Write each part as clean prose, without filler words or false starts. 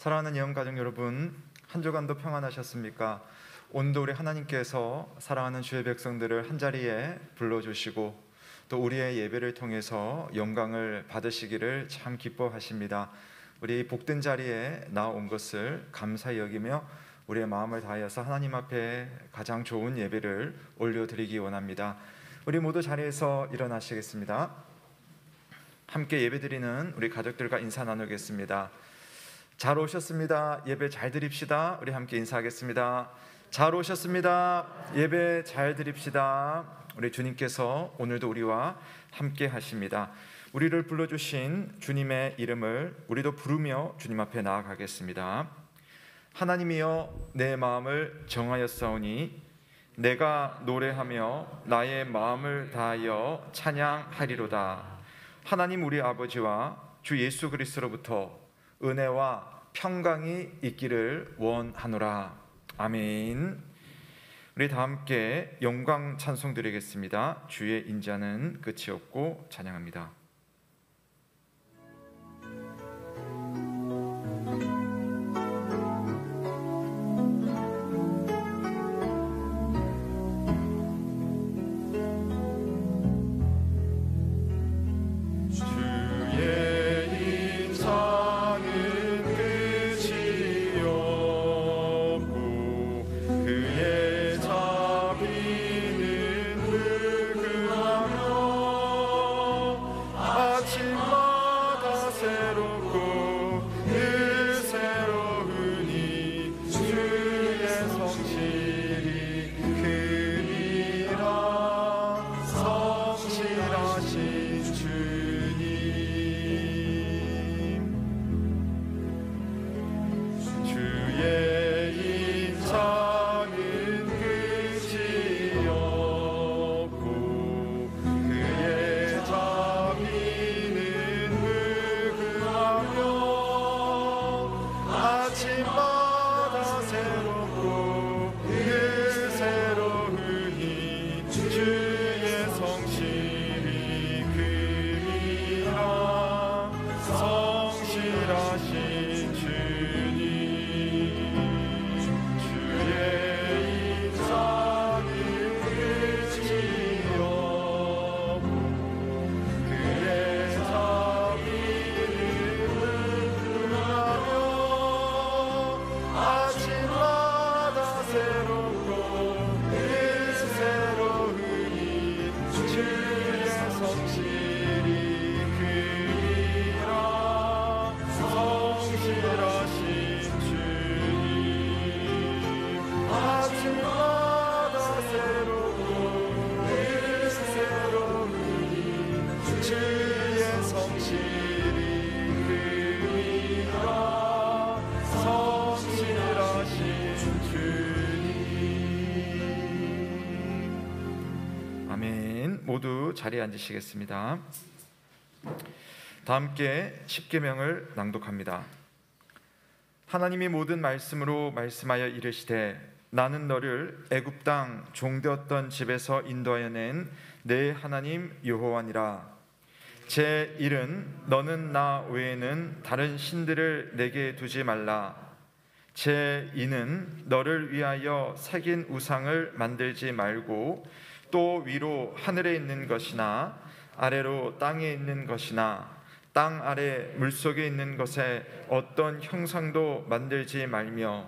사랑하는 예언가족 여러분, 한 주간도 평안하셨습니까? 오늘도 우리 하나님께서 사랑하는 주의 백성들을 한자리에 불러주시고 또 우리의 예배를 통해서 영광을 받으시기를 참 기뻐하십니다. 우리 복된 자리에 나온 것을 감사히 여기며 우리의 마음을 다하여서 하나님 앞에 가장 좋은 예배를 올려드리기 원합니다. 우리 모두 자리에서 일어나시겠습니다. 함께 예배드리는 우리 가족들과 인사 나누겠습니다. 잘 오셨습니다. 예배 잘 드립시다. 우리 함께 인사하겠습니다. 잘 오셨습니다. 예배 잘 드립시다. 우리 주님께서 오늘도 우리와 함께 하십니다. 우리를 불러주신 주님의 이름을 우리도 부르며 주님 앞에 나아가겠습니다. 하나님이여, 내 마음을 정하였사오니 내가 노래하며 나의 마음을 다하여 찬양하리로다. 하나님 우리 아버지와 주 예수 그리스도로부터 은혜와 평강이 있기를 원하노라. 아멘. 우리 다 함께 영광 찬송 드리겠습니다. 주의 인자는 끝이 없고 찬양합니다. 모두 자리에 앉으시겠습니다. 다 함께 십계명을 낭독합니다. 하나님이 모든 말씀으로 말씀하여 이르시되 나는 너를 애굽 땅 종되었던 집에서 인도하여 낸 내 하나님 여호와니라. 제 1은 너는 나 외에는 다른 신들을 내게 두지 말라. 제 2는 너를 위하여 새긴 우상을 만들지 말고 또 위로 하늘에 있는 것이나 아래로 땅에 있는 것이나 땅 아래 물속에 있는 것에 어떤 형상도 만들지 말며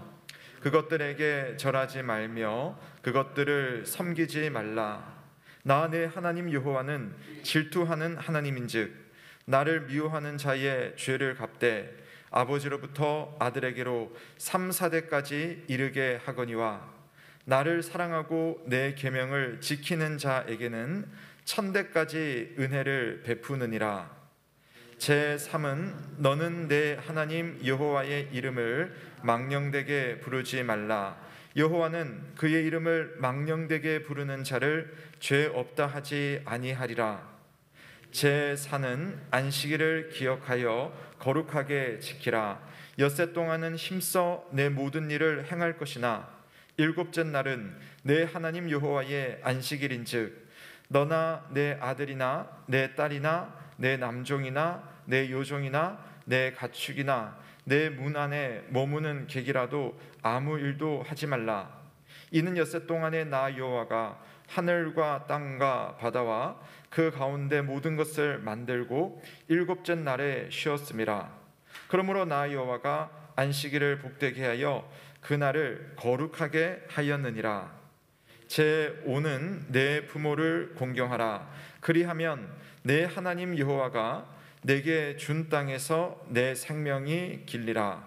그것들에게 절하지 말며 그것들을 섬기지 말라. 나 내 하나님 여호와는 질투하는 하나님인즉 나를 미워하는 자의 죄를 갚되 아버지로부터 아들에게로 3, 4대까지 이르게 하거니와 나를 사랑하고 내 계명을 지키는 자에게는 1000대까지 은혜를 베푸느니라. 제3은 너는 내 하나님 여호와의 이름을 망령되게 부르지 말라. 여호와는 그의 이름을 망령되게 부르는 자를 죄 없다 하지 아니하리라. 제4는 안식일을 기억하여 거룩하게 지키라. 엿새 동안은 힘써 내 모든 일을 행할 것이나 일곱째 날은 내 하나님 여호와의 안식일인즉 너나 내 아들이나 내 딸이나 내 남종이나 내 요종이나 내 가축이나 내 문 안에 머무는 객이라도 아무 일도 하지 말라. 이는 엿새 동안에 나 여호와가 하늘과 땅과 바다와 그 가운데 모든 것을 만들고 일곱째 날에 쉬었음이라. 그러므로 나 여호와가 안식일을 복되게 하여 그 날을 거룩하게 하였느니라. 제 오는 내 부모를 공경하라. 그리하면 내 하나님 여호와가 내게 준 땅에서 내 생명이 길리라.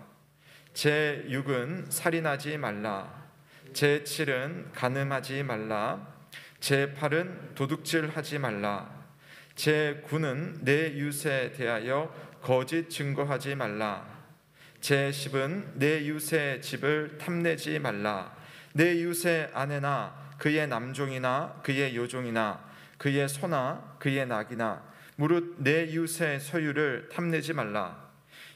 제 6은 살인하지 말라. 제 7은 간음하지 말라. 제 8은 도둑질하지 말라. 제 9는 내 이웃에 대하여 거짓 증거하지 말라. 제 10은 내 이웃의 집을 탐내지 말라. 내 이웃의 아내나 그의 남종이나 그의 여종이나 그의 소나 그의 낙이나 무릇 내 이웃의 소유를 탐내지 말라.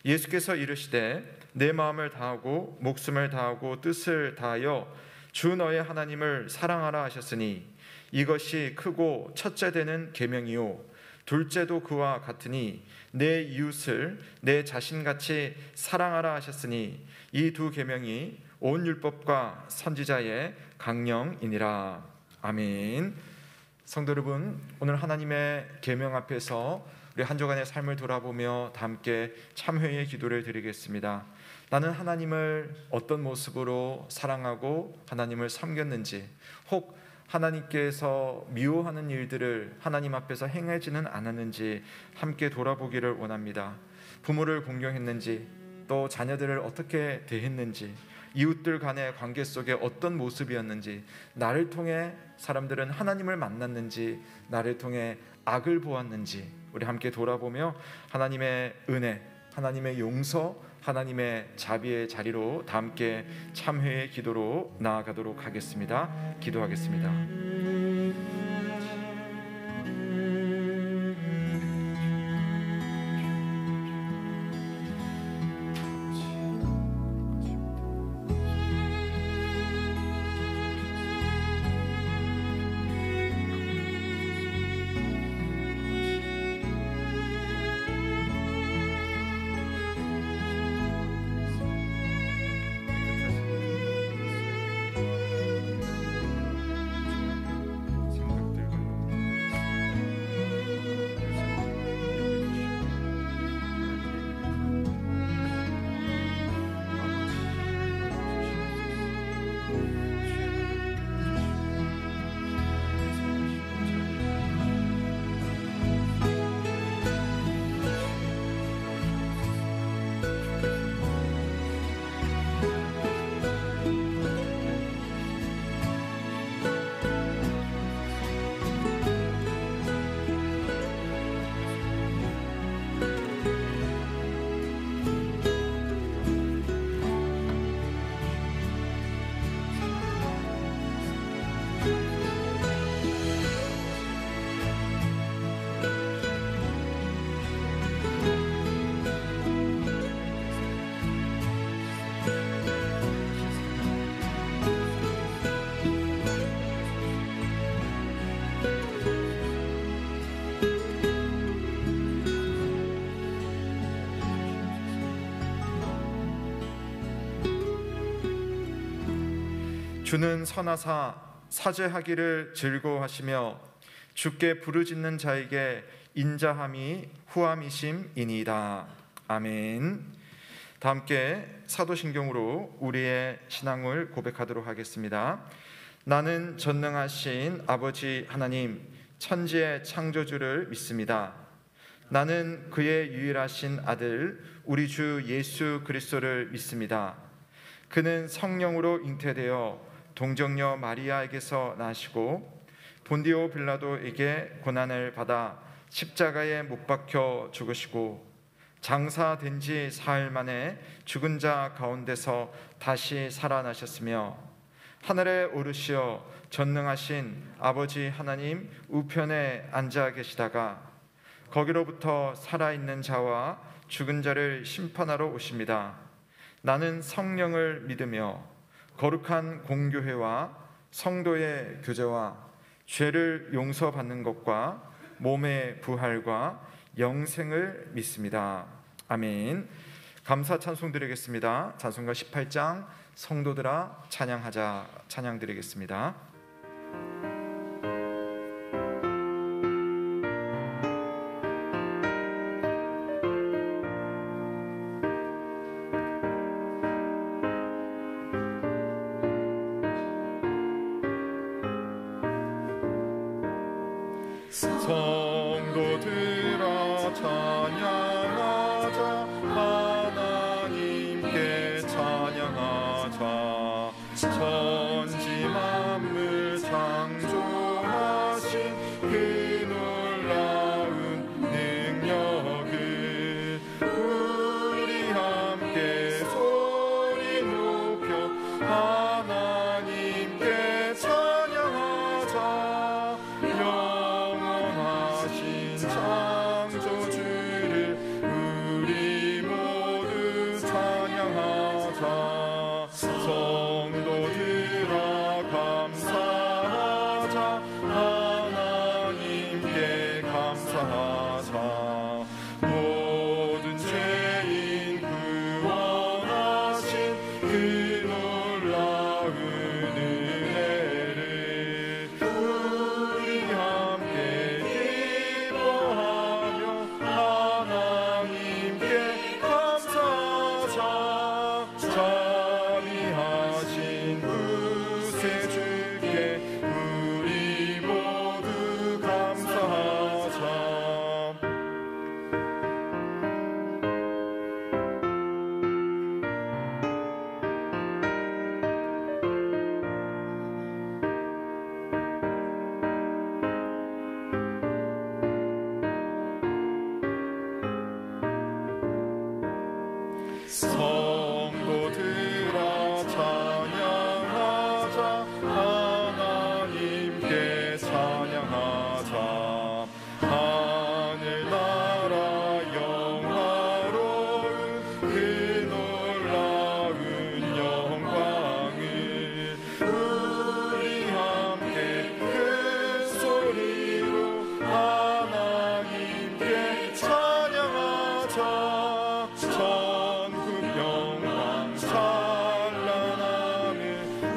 예수께서 이르시되 내 마음을 다하고 목숨을 다하고 뜻을 다하여 주 너의 하나님을 사랑하라 하셨으니 이것이 크고 첫째 되는 계명이요 둘째도 그와 같으니 내 이웃을 내 자신같이 사랑하라 하셨으니 이 두 계명이 온 율법과 선지자의 강령이니라. 아멘. 성도 여러분, 오늘 하나님의 계명 앞에서 우리 한 주간의 삶을 돌아보며 다 함께 참회의 기도를 드리겠습니다. 나는 하나님을 어떤 모습으로 사랑하고 하나님을 섬겼는지, 혹 하나님께서 미워하는 일들을 하나님 앞에서 행하지는 않았는지 함께 돌아보기를 원합니다. 부모를 공경했는지, 또 자녀들을 어떻게 대했는지, 이웃들 간의 관계 속에 어떤 모습이었는지, 나를 통해 사람들은 하나님을 만났는지, 나를 통해 악을 보았는지 우리 함께 돌아보며 하나님의 은혜, 하나님의 용서, 하나님의 자비의 자리로 다 함께 참회의 기도로 나아가도록 하겠습니다. 기도하겠습니다. 주는 선하사 사죄하기를 즐거워하시며 주께 부르짖는 자에게 인자함이 후함이심이니이다. 아멘. 다 함께 사도신경으로 우리의 신앙을 고백하도록 하겠습니다. 나는 전능하신 아버지 하나님 천지의 창조주를 믿습니다. 나는 그의 유일하신 아들 우리 주 예수 그리스도를 믿습니다. 그는 성령으로 잉태되어 동정녀 마리아에게서 나시고 본디오 빌라도에게 고난을 받아 십자가에 못 박혀 죽으시고 장사된 지 사흘 만에 죽은 자 가운데서 다시 살아나셨으며 하늘에 오르시어 전능하신 아버지 하나님 우편에 앉아 계시다가 거기로부터 살아있는 자와 죽은 자를 심판하러 오십니다. 나는 성령을 믿으며 거룩한 공교회와 성도의 교제와 죄를 용서받는 것과 몸의 부활과 영생을 믿습니다. 아멘. 감사 찬송 드리겠습니다. 찬송가 18장 성도들아 찬양하자 찬양 드리겠습니다. 성도들아 찬양하자 하나님께 찬양하자 천지 만물 창조하신 그 놀라운 능력을 우리 함께 소리 높여 하나님께 찬양하자 영원하신 창조주를 우리 모두 찬양하자 성도들아 감사하자 하나님께 감사하자 모든 죄인 구원하신 그 놀라운 은혜를 우리 함께 기뻐하며 하나님께 감사하자 자비하신 구세주께 우리 모두 감사하자. 성도들아 찬양하자 하나님께 찬양하자 하늘나라 영화로운 그 놀라운 영광을 우리 함께 큰 소리로 하나님께 찬양하자 천국 영광 찬란함을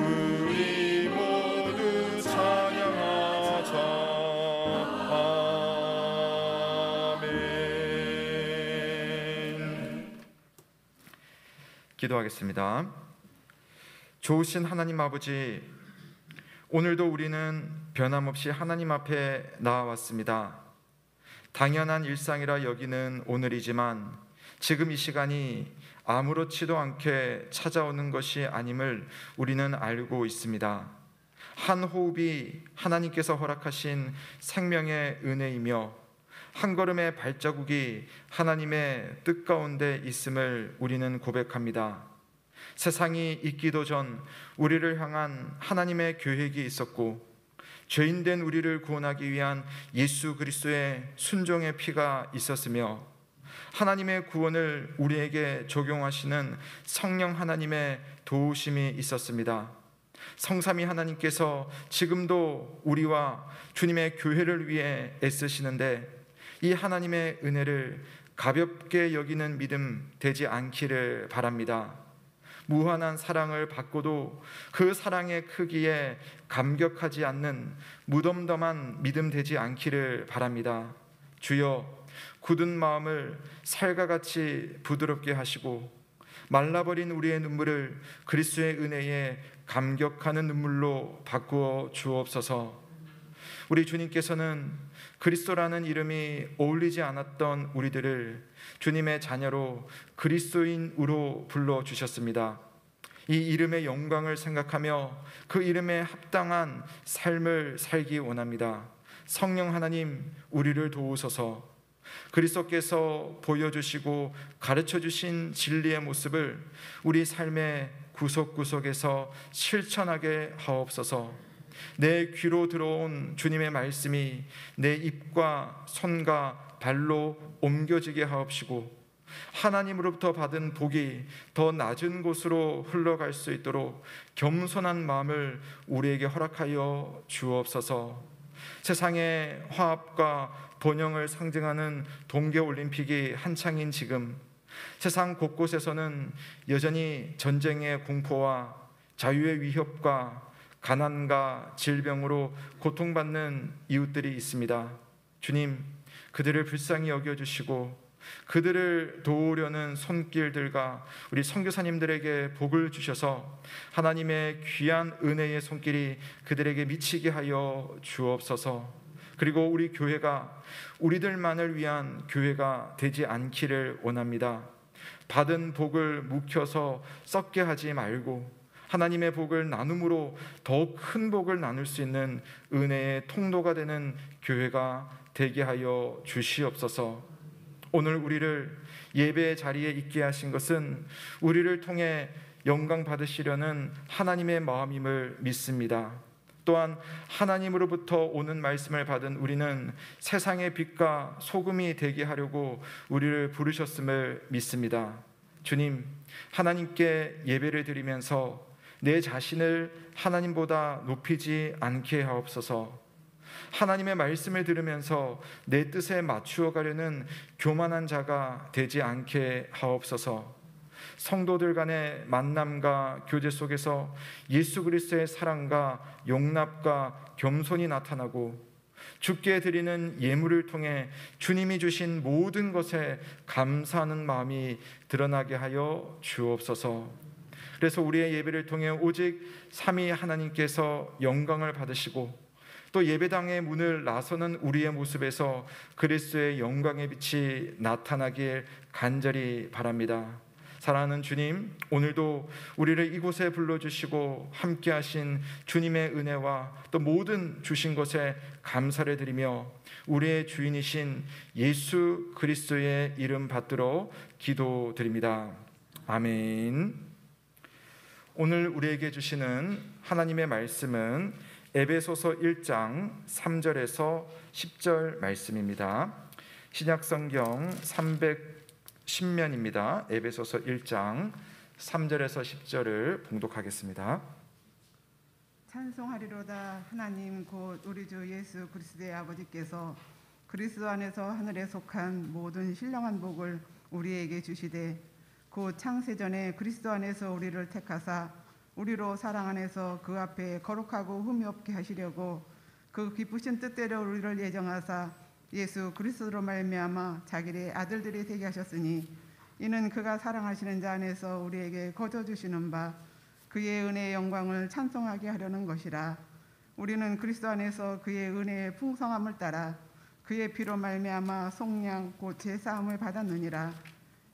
우리 모두 찬양하자. 아멘. 기도하겠습니다. 좋으신 하나님 아버지, 오늘도 우리는 변함없이 하나님 앞에 나아왔습니다. 당연한 일상이라 여기는 오늘이지만 지금 이 시간이 아무렇지도 않게 찾아오는 것이 아님을 우리는 알고 있습니다. 한 호흡이 하나님께서 허락하신 생명의 은혜이며 한 걸음의 발자국이 하나님의 뜻 가운데 있음을 우리는 고백합니다. 세상이 있기도 전 우리를 향한 하나님의 계획이 있었고 죄인된 우리를 구원하기 위한 예수 그리스도의 순종의 피가 있었으며 하나님의 구원을 우리에게 적용하시는 성령 하나님의 도우심이 있었습니다. 성삼위 하나님께서 지금도 우리와 주님의 교회를 위해 애쓰시는데 이 하나님의 은혜를 가볍게 여기는 믿음 되지 않기를 바랍니다. 무한한 사랑을 받고도 그 사랑의 크기에 감격하지 않는 무덤덤한 믿음 되지 않기를 바랍니다. 주여, 굳은 마음을 살과 같이 부드럽게 하시고 말라버린 우리의 눈물을 그리스도의 은혜에 감격하는 눈물로 바꾸어 주옵소서. 우리 주님께서는 그리스도라는 이름이 어울리지 않았던 우리들을 주님의 자녀로 그리스도인으로 불러주셨습니다. 이 이름의 영광을 생각하며 그 이름에 합당한 삶을 살기 원합니다. 성령 하나님, 우리를 도우소서. 그리스도께서 보여주시고 가르쳐주신 진리의 모습을 우리 삶의 구석구석에서 실천하게 하옵소서. 내 귀로 들어온 주님의 말씀이 내 입과 손과 발로 옮겨지게 하옵시고 하나님으로부터 받은 복이 더 낮은 곳으로 흘러갈 수 있도록 겸손한 마음을 우리에게 허락하여 주옵소서. 세상의 화합과 번영을 상징하는 동계올림픽이 한창인 지금 세상 곳곳에서는 여전히 전쟁의 공포와 자유의 위협과 가난과 질병으로 고통받는 이웃들이 있습니다. 주님, 그들을 불쌍히 여겨주시고 그들을 도우려는 손길들과 우리 선교사님들에게 복을 주셔서 하나님의 귀한 은혜의 손길이 그들에게 미치게 하여 주옵소서. 그리고 우리 교회가 우리들만을 위한 교회가 되지 않기를 원합니다. 받은 복을 묵혀서 썩게 하지 말고 하나님의 복을 나눔으로 더욱 큰 복을 나눌 수 있는 은혜의 통로가 되는 교회가 되게 하여 주시옵소서. 오늘 우리를 예배의 자리에 있게 하신 것은 우리를 통해 영광 받으시려는 하나님의 마음임을 믿습니다. 또한 하나님으로부터 오는 말씀을 받은 우리는 세상의 빛과 소금이 되게 하려고 우리를 부르셨음을 믿습니다. 주님, 하나님께 예배를 드리면서 내 자신을 하나님보다 높이지 않게 하옵소서. 하나님의 말씀을 들으면서 내 뜻에 맞추어 가려는 교만한 자가 되지 않게 하옵소서. 성도들 간의 만남과 교제 속에서 예수 그리스도의 사랑과 용납과 겸손이 나타나고 주께 드리는 예물을 통해 주님이 주신 모든 것에 감사하는 마음이 드러나게 하여 주옵소서. 그래서 우리의 예배를 통해 오직 삼위 하나님께서 영광을 받으시고 또 예배당의 문을 나서는 우리의 모습에서 그리스도의 영광의 빛이 나타나길 간절히 바랍니다. 사랑하는 주님, 오늘도 우리를 이곳에 불러주시고 함께하신 주님의 은혜와 또 모든 주신 것에 감사를 드리며 우리의 주인이신 예수 그리스도의 이름 받들어 기도드립니다. 아멘. 오늘 우리에게 주시는 하나님의 말씀은 에베소서 1장 3절에서 10절 말씀입니다. 신약성경 310면입니다. 에베소서 1장 3절에서 10절을 봉독하겠습니다. 찬송하리로다. 하나님 곧 우리 주 예수 그리스도의 아버지께서 그리스도 안에서 하늘에 속한 모든 신령한 복을 우리에게 주시되 곧 창세전에 그리스도 안에서 우리를 택하사 우리로 사랑 안에서 그 앞에 거룩하고 흠이 없게 하시려고 그 기쁘신 뜻대로 우리를 예정하사 예수 그리스도로 말미암아 자기의 아들들이 되게 하셨으니 이는 그가 사랑하시는 자 안에서 우리에게 거저 주시는 바 그의 은혜의 영광을 찬송하게 하려는 것이라. 우리는 그리스도 안에서 그의 은혜의 풍성함을 따라 그의 피로 말미암아 속량 곧 제사함을 받았느니라.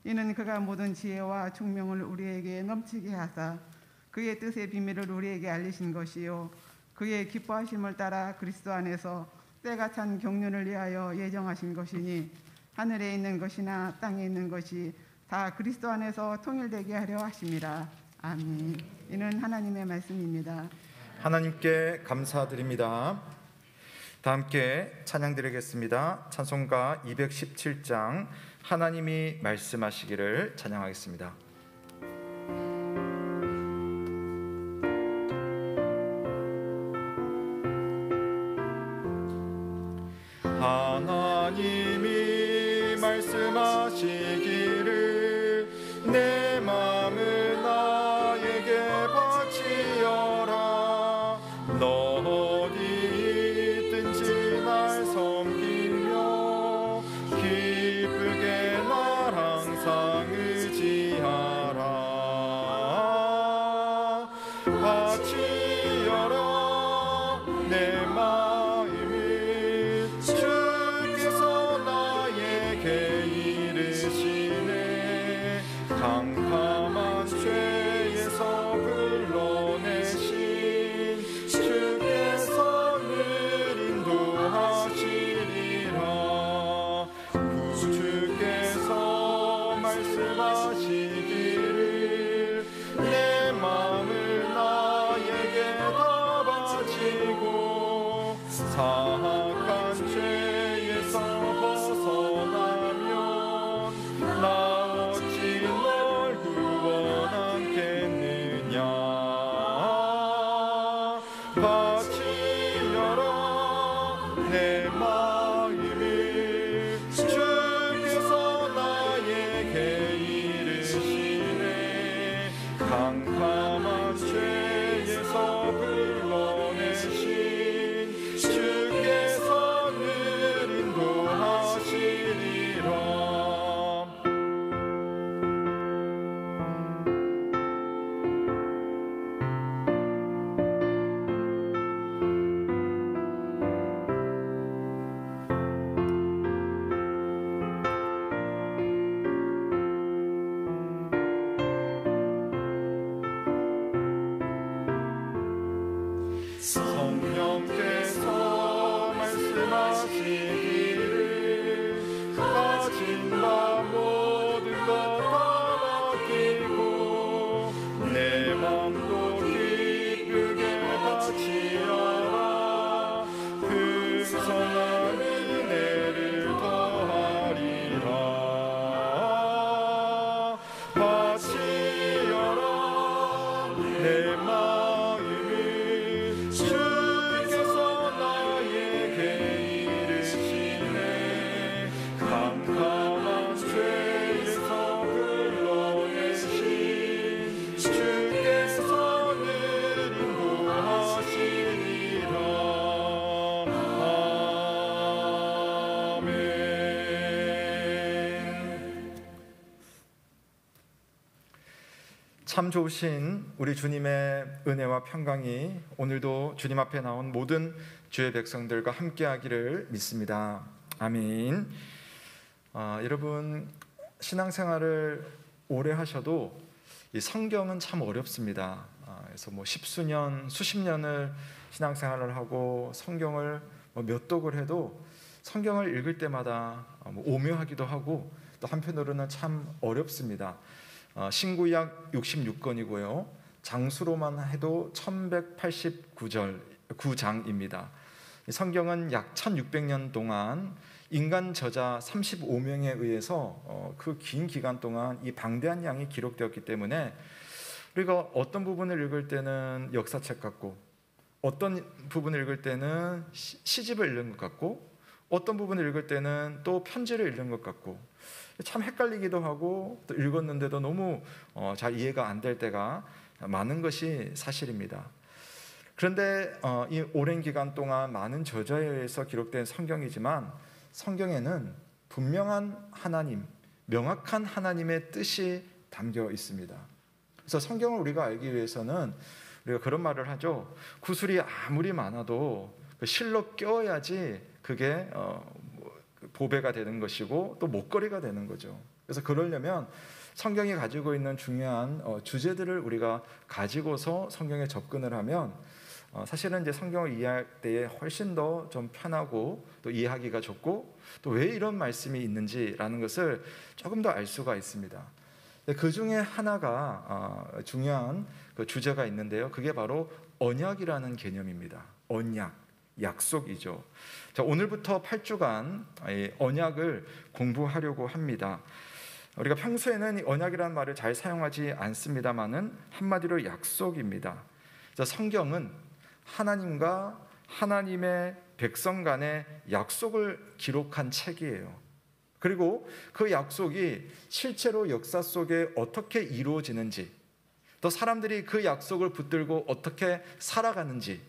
이는 그가 모든 지혜와 총명을 우리에게 넘치게 하사 그의 뜻의 비밀을 우리에게 알리신 것이요 그의 기뻐하심을 따라 그리스도 안에서 때가 찬 경륜을 위하여 예정하신 것이니 하늘에 있는 것이나 땅에 있는 것이 다 그리스도 안에서 통일되게 하려 하심이라. 아멘. 이는 하나님의 말씀입니다. 하나님께 감사드립니다. 다 함께 찬양 드리겠습니다. 찬송가 217장 하나님이 말씀하시기를 찬양하겠습니다. 하나님이 말씀하시기를 내 마음을 나에게 바치어라. 너 어디 있든지 날 섬기며 기쁘게 날 항상 의지하라. 바치어라 내 마음을 캄캄한 죄에서 불러내신 주께서 늘 인도하시리라. 구주께서 말씀하시기를 내 마음을 나에게 다 바치고 사악한 죄에서 벗어나면 나 바치어라 내 마음을 주께서 나에게 참 좋으신 우리 주님의 은혜와 평강이 오늘도 주님 앞에 나온 모든 주의 백성들과 함께하기를 믿습니다. 아멘. 여러분, 신앙생활을 오래 하셔도 이 성경은 참 어렵습니다. 그래서 십수년, 수십 년을 신앙생활을 하고 성경을 몇 독을 해도 성경을 읽을 때마다 오묘하기도 하고 또 한편으로는 참 어렵습니다. 신구약 66권이고요. 장수로만 해도 1189장입니다. 성경은 약 1600년 동안 인간 저자 35명에 의해서 그 긴 기간 동안 이 방대한 양이 기록되었기 때문에 우리가 어떤 부분을 읽을 때는 역사책 같고, 어떤 부분을 읽을 때는 시집을 읽는 것 같고, 어떤 부분을 읽을 때는 또 편지를 읽는 것 같고, 참 헷갈리기도 하고 또 읽었는데도 너무 잘 이해가 안 될 때가 많은 것이 사실입니다. 그런데 이 오랜 기간 동안 많은 저자에 의해서 기록된 성경이지만 성경에는 분명한 하나님, 명확한 하나님의 뜻이 담겨 있습니다. 그래서 성경을 우리가 알기 위해서는 우리가 그런 말을 하죠. 구슬이 아무리 많아도 그 실로 껴야지 그게 보배가 되는 것이고 또 목걸이가 되는 거죠. 그래서 그러려면 성경이 가지고 있는 중요한 주제들을 우리가 가지고서 성경에 접근을 하면 사실은 이제 성경을 이해할 때에 훨씬 더 좀 편하고 또 이해하기가 좋고 또 왜 이런 말씀이 있는지라는 것을 조금 더 알 수가 있습니다. 그 중에 하나가 중요한 그 주제가 있는데요. 그게 바로 언약이라는 개념입니다. 언약, 약속이죠. 자, 오늘부터 8주간 언약을 공부하려고 합니다. 우리가 평소에는 언약이라는 말을 잘 사용하지 않습니다만은 한마디로 약속입니다. 자, 성경은 하나님과 하나님의 백성 간의 약속을 기록한 책이에요. 그리고 그 약속이 실제로 역사 속에 어떻게 이루어지는지, 또 사람들이 그 약속을 붙들고 어떻게 살아가는지,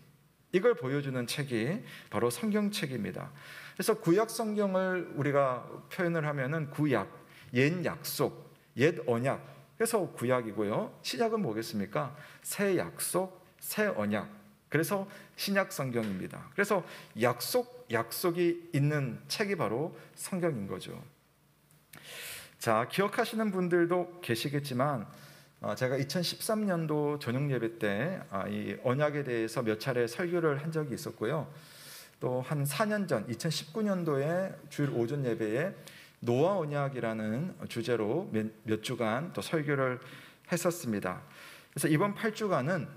이걸 보여주는 책이 바로 성경책입니다. 그래서 구약 성경을 우리가 표현을 하면은 구약, 옛 약속, 옛 언약, 그래서 구약이고요. 신약은 뭐겠습니까? 새 약속, 새 언약, 그래서 신약 성경입니다. 그래서 약속이 있는 책이 바로 성경인 거죠. 자, 기억하시는 분들도 계시겠지만 제가 2013년도 저녁 예배 때 이 언약에 대해서 몇 차례 설교를 한 적이 있었고요. 또 한 4년 전 2019년도에 주일 오전 예배에 노아 언약이라는 주제로 몇 주간 또 설교를 했었습니다. 그래서 이번 8주간은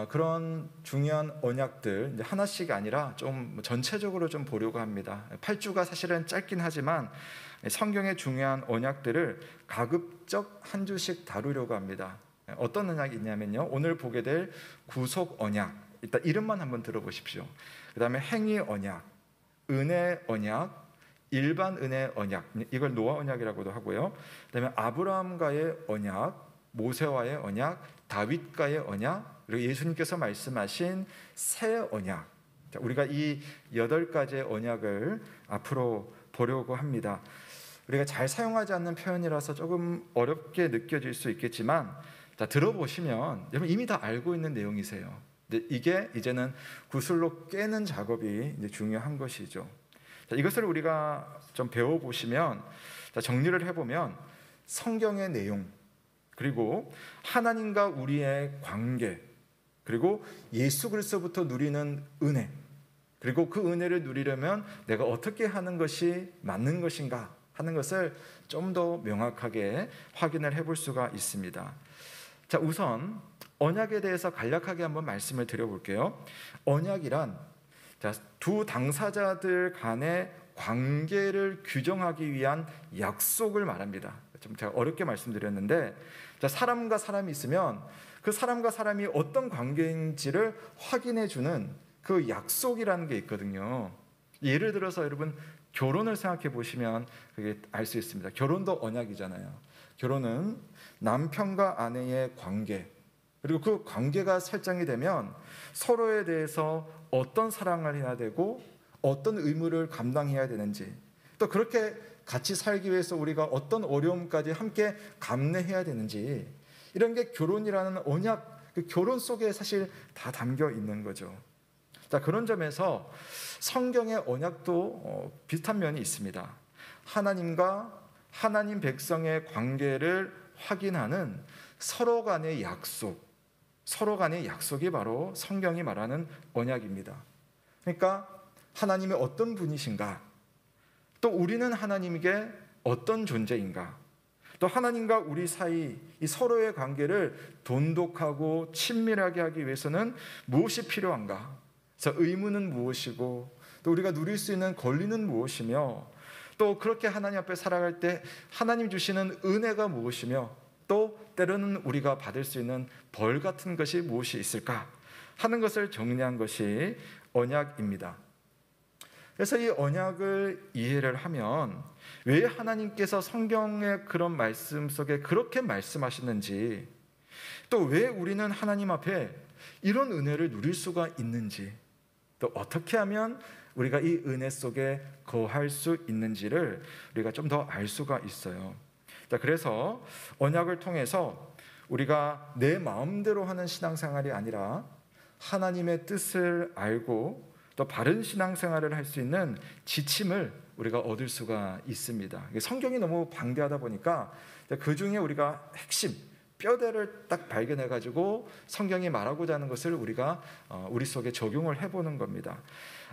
그런 중요한 언약들 이제 하나씩 아니라 좀 전체적으로 좀 보려고 합니다. 8주가 사실은 짧긴 하지만 성경의 중요한 언약들을 가급적 한 주씩 다루려고 합니다. 어떤 언약이 있냐면요, 오늘 보게 될 구속 언약, 일단 이름만 한번 들어보십시오. 그 다음에 행위 언약, 은혜 언약, 일반 은혜 언약, 이걸 노아 언약이라고도 하고요. 그 다음에 아브라함과의 언약, 모세와의 언약, 다윗과의 언약, 그리고 예수님께서 말씀하신 새 언약. 자, 우리가 이 8가지의 언약을 앞으로 보려고 합니다. 우리가 잘 사용하지 않는 표현이라서 조금 어렵게 느껴질 수 있겠지만, 자, 들어보시면 여러분 이미 다 알고 있는 내용이세요. 근데 이게 이제는 구슬로 깨는 작업이 이제 중요한 것이죠. 자, 이것을 우리가 좀 배워보시면, 자, 정리를 해보면 성경의 내용, 그리고 하나님과 우리의 관계, 그리고 예수 그리스도부터 누리는 은혜, 그리고 그 은혜를 누리려면 내가 어떻게 하는 것이 맞는 것인가 하는 것을 좀 더 명확하게 확인을 해볼 수가 있습니다. 자, 우선 언약에 대해서 간략하게 한번 말씀을 드려볼게요. 언약이란 두 당사자들 간의 관계를 규정하기 위한 약속을 말합니다. 좀 제가 어렵게 말씀드렸는데, 자, 사람과 사람이 있으면 그 사람과 사람이 어떤 관계인지를 확인해 주는 그 약속이라는 게 있거든요. 예를 들어서 여러분 결혼을 생각해 보시면 그게 알 수 있습니다. 결혼도 언약이잖아요. 결혼은 남편과 아내의 관계, 그리고 그 관계가 설정이 되면 서로에 대해서 어떤 사랑을 해야 되고 어떤 의무를 감당해야 되는지, 또 그렇게 같이 살기 위해서 우리가 어떤 어려움까지 함께 감내해야 되는지, 이런 게 결혼이라는 언약, 그 결혼 속에 사실 다 담겨 있는 거죠. 자, 그런 점에서 성경의 언약도 비슷한 면이 있습니다. 하나님과 하나님 백성의 관계를 확인하는 서로 간의 약속, 서로 간의 약속이 바로 성경이 말하는 언약입니다. 그러니까 하나님이 어떤 분이신가, 또 우리는 하나님에게 어떤 존재인가, 또 하나님과 우리 사이 이 서로의 관계를 돈독하고 친밀하게 하기 위해서는 무엇이 필요한가, 그래서 의무는 무엇이고 또 우리가 누릴 수 있는 권리는 무엇이며, 또 그렇게 하나님 앞에 살아갈 때 하나님 주시는 은혜가 무엇이며, 또 때로는 우리가 받을 수 있는 벌 같은 것이 무엇이 있을까 하는 것을 정리한 것이 언약입니다. 그래서 이 언약을 이해를 하면 왜 하나님께서 성경의 그런 말씀 속에 그렇게 말씀하시는지, 또 왜 우리는 하나님 앞에 이런 은혜를 누릴 수가 있는지, 또 어떻게 하면 우리가 이 은혜 속에 거할 수 있는지를 우리가 좀 더 알 수가 있어요. 자, 그래서 언약을 통해서 우리가 내 마음대로 하는 신앙생활이 아니라 하나님의 뜻을 알고 또 바른 신앙생활을 할 수 있는 지침을 우리가 얻을 수가 있습니다. 성경이 너무 방대하다 보니까 그 중에 우리가 핵심 뼈대를 딱 발견해 가지고 성경이 말하고자 하는 것을 우리가 우리 속에 적용을 해보는 겁니다.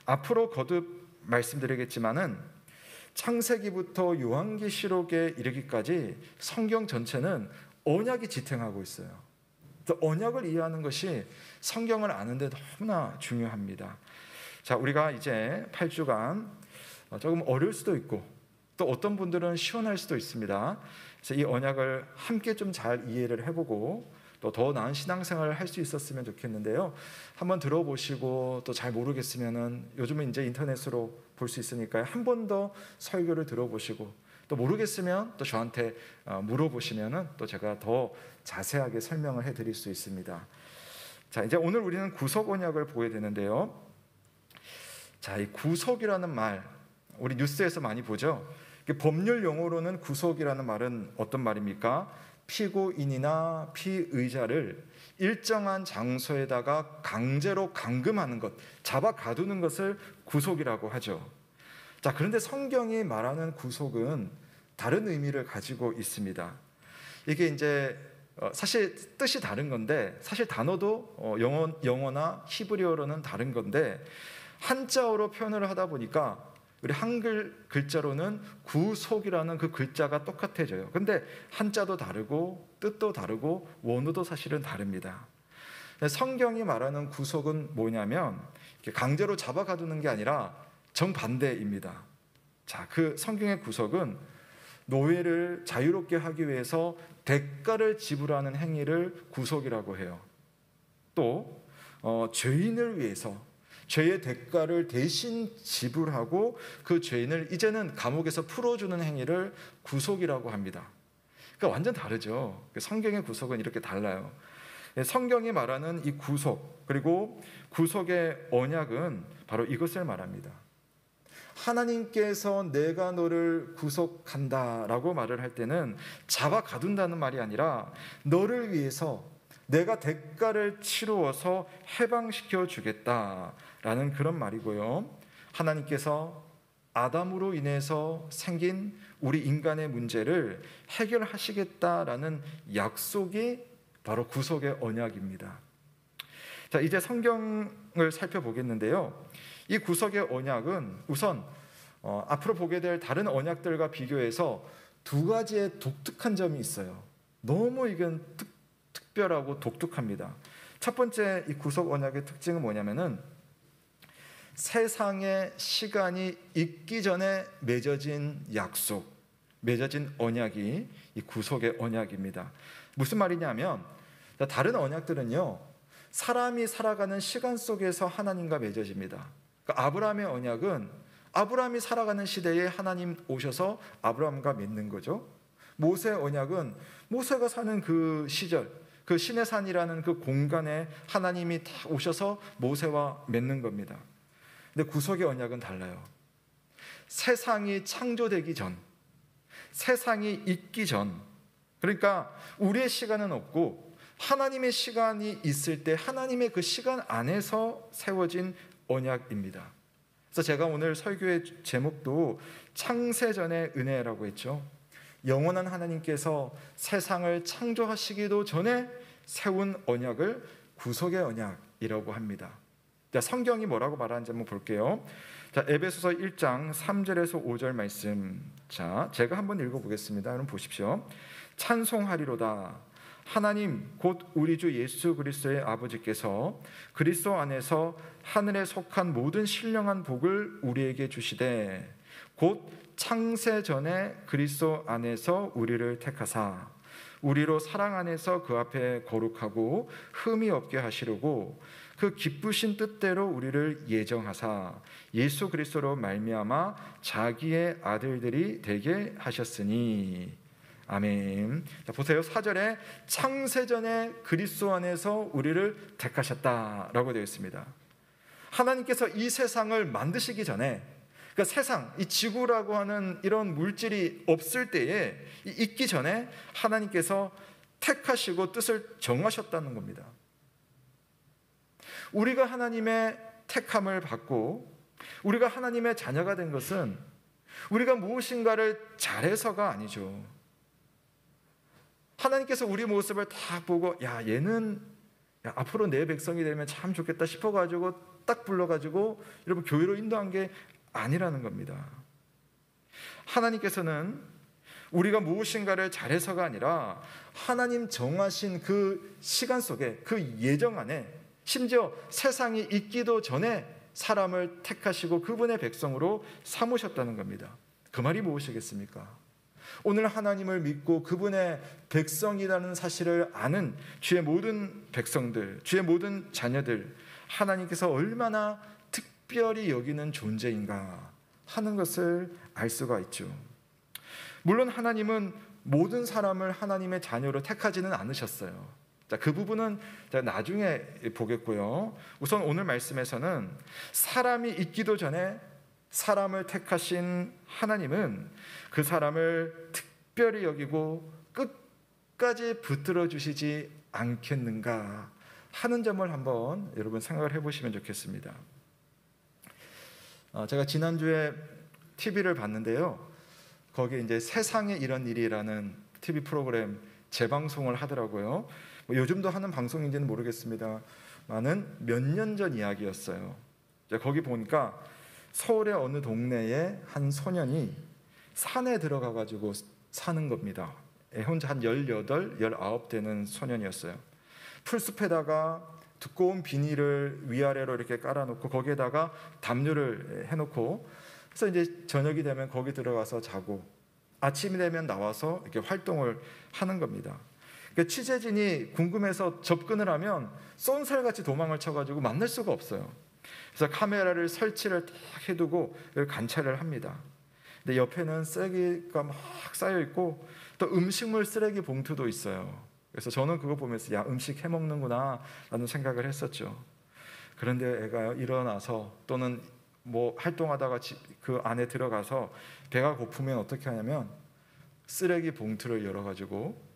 앞으로 거듭 말씀드리겠지만은 창세기부터 요한계시록에 이르기까지 성경 전체는 언약이 지탱하고 있어요. 언약을 이해하는 것이 성경을 아는데 너무나 중요합니다. 자, 우리가 이제 8주간 조금 어려울 수도 있고 또 어떤 분들은 시원할 수도 있습니다. 그래서 이 언약을 함께 좀 잘 이해를 해보고 또 더 나은 신앙생활을 할 수 있었으면 좋겠는데요. 한번 들어보시고 또 잘 모르겠으면은 요즘은 이제 인터넷으로 볼 수 있으니까요. 한 번 더 설교를 들어보시고 또 모르겠으면 또 저한테 물어보시면은 또 제가 더 자세하게 설명을 해드릴 수 있습니다. 자, 이제 오늘 우리는 구속 언약을 보게 되는데요. 자, 이 구속이라는 말 우리 뉴스에서 많이 보죠. 법률 용어로는 구속이라는 말은 어떤 말입니까? 피고인이나 피의자를 일정한 장소에다가 강제로 감금하는 것, 잡아 가두는 것을 구속이라고 하죠. 자, 그런데 성경이 말하는 구속은 다른 의미를 가지고 있습니다. 이게 이제 사실 뜻이 다른 건데, 사실 단어도 영어나 히브리어로는 다른 건데 한자어로 표현을 하다 보니까 우리 한글 글자로는 구속이라는 그 글자가 똑같아져요. 근데 한자도 다르고 뜻도 다르고 원어도 사실은 다릅니다. 성경이 말하는 구속은 뭐냐면 강제로 잡아 가두는 게 아니라 정반대입니다. 자, 그 성경의 구속은 노예를 자유롭게 하기 위해서 대가를 지불하는 행위를 구속이라고 해요. 또 죄인을 위해서 죄의 대가를 대신 지불하고 그 죄인을 이제는 감옥에서 풀어주는 행위를 구속이라고 합니다. 그러니까 완전 다르죠. 성경의 구속은 이렇게 달라요. 성경이 말하는 이 구속, 그리고 구속의 언약은 바로 이것을 말합니다. 하나님께서 내가 너를 구속한다라고 말을 할 때는 잡아 가둔다는 말이 아니라 너를 위해서 내가 대가를 치루어서 해방시켜 주겠다라는 그런 말이고요. 하나님께서 아담으로 인해서 생긴 우리 인간의 문제를 해결하시겠다라는 약속이 바로 구속의 언약입니다. 자, 이제 성경을 살펴보겠는데요. 이 구속의 언약은 우선 앞으로 보게 될 다른 언약들과 비교해서 두 가지의 독특한 점이 있어요. 너무 이건 특별하고 독특합니다. 첫 번째 이 구속 언약의 특징은 뭐냐면은 세상의 시간이 있기 전에 맺어진 약속, 맺어진 언약이 이 구속의 언약입니다. 무슨 말이냐면 다른 언약들은요, 사람이 살아가는 시간 속에서 하나님과 맺어집니다. 그러니까 아브라함의 언약은 아브라함이 살아가는 시대에 하나님 오셔서 아브라함과 맺는 거죠. 모세의 언약은 모세가 사는 그 시절, 그 시내산이라는 그 공간에 하나님이 다 오셔서 모세와 맺는 겁니다. 근데 구속의 언약은 달라요. 세상이 창조되기 전, 세상이 있기 전 그러니까 우리의 시간은 없고 하나님의 시간이 있을 때 하나님의 그 시간 안에서 세워진 언약입니다. 그래서 제가 오늘 설교의 제목도 창세전의 은혜라고 했죠. 영원한 하나님께서 세상을 창조하시기도 전에 세운 언약을 구속의 언약이라고 합니다. 자, 성경이 뭐라고 말하는지 한번 볼게요. 자, 에베소서 1장 3절에서 5절 말씀. 자, 제가 한번 읽어보겠습니다. 여러분 보십시오. 찬송하리로다. 하나님 곧 우리 주 예수 그리스도의 아버지께서 그리스도 안에서 하늘에 속한 모든 신령한 복을 우리에게 주시되 곧 창세 전에 그리스도 안에서 우리를 택하사 우리로 사랑 안에서 그 앞에 거룩하고 흠이 없게 하시려고 그 기쁘신 뜻대로 우리를 예정하사 예수 그리스도로 말미암아 자기의 아들들이 되게 하셨으니. 아멘. 자, 보세요. 4절에 창세전에 그리스도 안에서 우리를 택하셨다라고 되어 있습니다. 하나님께서 이 세상을 만드시기 전에, 그러니까 세상, 이 지구라고 하는 이런 물질이 없을 때에, 있기 전에 하나님께서 택하시고 뜻을 정하셨다는 겁니다. 우리가 하나님의 택함을 받고 우리가 하나님의 자녀가 된 것은 우리가 무엇인가를 잘해서가 아니죠. 하나님께서 우리 모습을 다 보고 얘는 앞으로 내 백성이 되면 참 좋겠다 싶어가지고 딱 불러가지고 여러분 교회로 인도한 게 아니라는 겁니다. 하나님께서는 우리가 무엇인가를 잘해서가 아니라 하나님 정하신 그 시간 속에 그 예정 안에 심지어 세상이 있기도 전에 사람을 택하시고 그분의 백성으로 삼으셨다는 겁니다. 그 말이 무엇이겠습니까? 오늘 하나님을 믿고 그분의 백성이라는 사실을 아는 주의 모든 백성들, 주의 모든 자녀들, 하나님께서 얼마나 특별히 여기는 존재인가 하는 것을 알 수가 있죠. 물론 하나님은 모든 사람을 하나님의 자녀로 택하지는 않으셨어요. 자, 그 부분은 나중에 보겠고요. 우선 오늘 말씀에서는 사람이 있기도 전에 사람을 택하신 하나님은 그 사람을 특별히 여기고 끝까지 붙들어 주시지 않겠는가 하는 점을 한번 여러분 생각을 해보시면 좋겠습니다. 제가 지난주에 TV를 봤는데요. 거기에 이제 세상에 이런 일이라는 TV 프로그램 재방송을 하더라고요. 요즘도 하는 방송인지는 모르겠습니다만은 몇 년 전 이야기였어요. 거기 보니까 서울의 어느 동네에 한 소년이 산에 들어가 가지고 사는 겁니다. 혼자 한 18, 19 되는 소년이었어요. 풀숲에다가 두꺼운 비닐을 위아래로 이렇게 깔아놓고 거기에다가 담요를 해놓고 그래서 이제 저녁이 되면 거기 들어가서 자고 아침이 되면 나와서 이렇게 활동을 하는 겁니다. 그러니까 취재진이 궁금해서 접근을 하면 쏜살같이 도망을 쳐가지고 만날 수가 없어요. 그래서 카메라를 설치를 딱 해두고 관찰을 합니다. 근데 옆에는 쓰레기가 막 쌓여 있고 또 음식물 쓰레기 봉투도 있어요. 그래서 저는 그거 보면서 음식 해먹는구나 라는 생각을 했었죠. 그런데 애가 일어나서 또는 뭐 활동하다가 그 안에 들어가서 배가 고프면 어떻게 하냐면 쓰레기 봉투를 열어가지고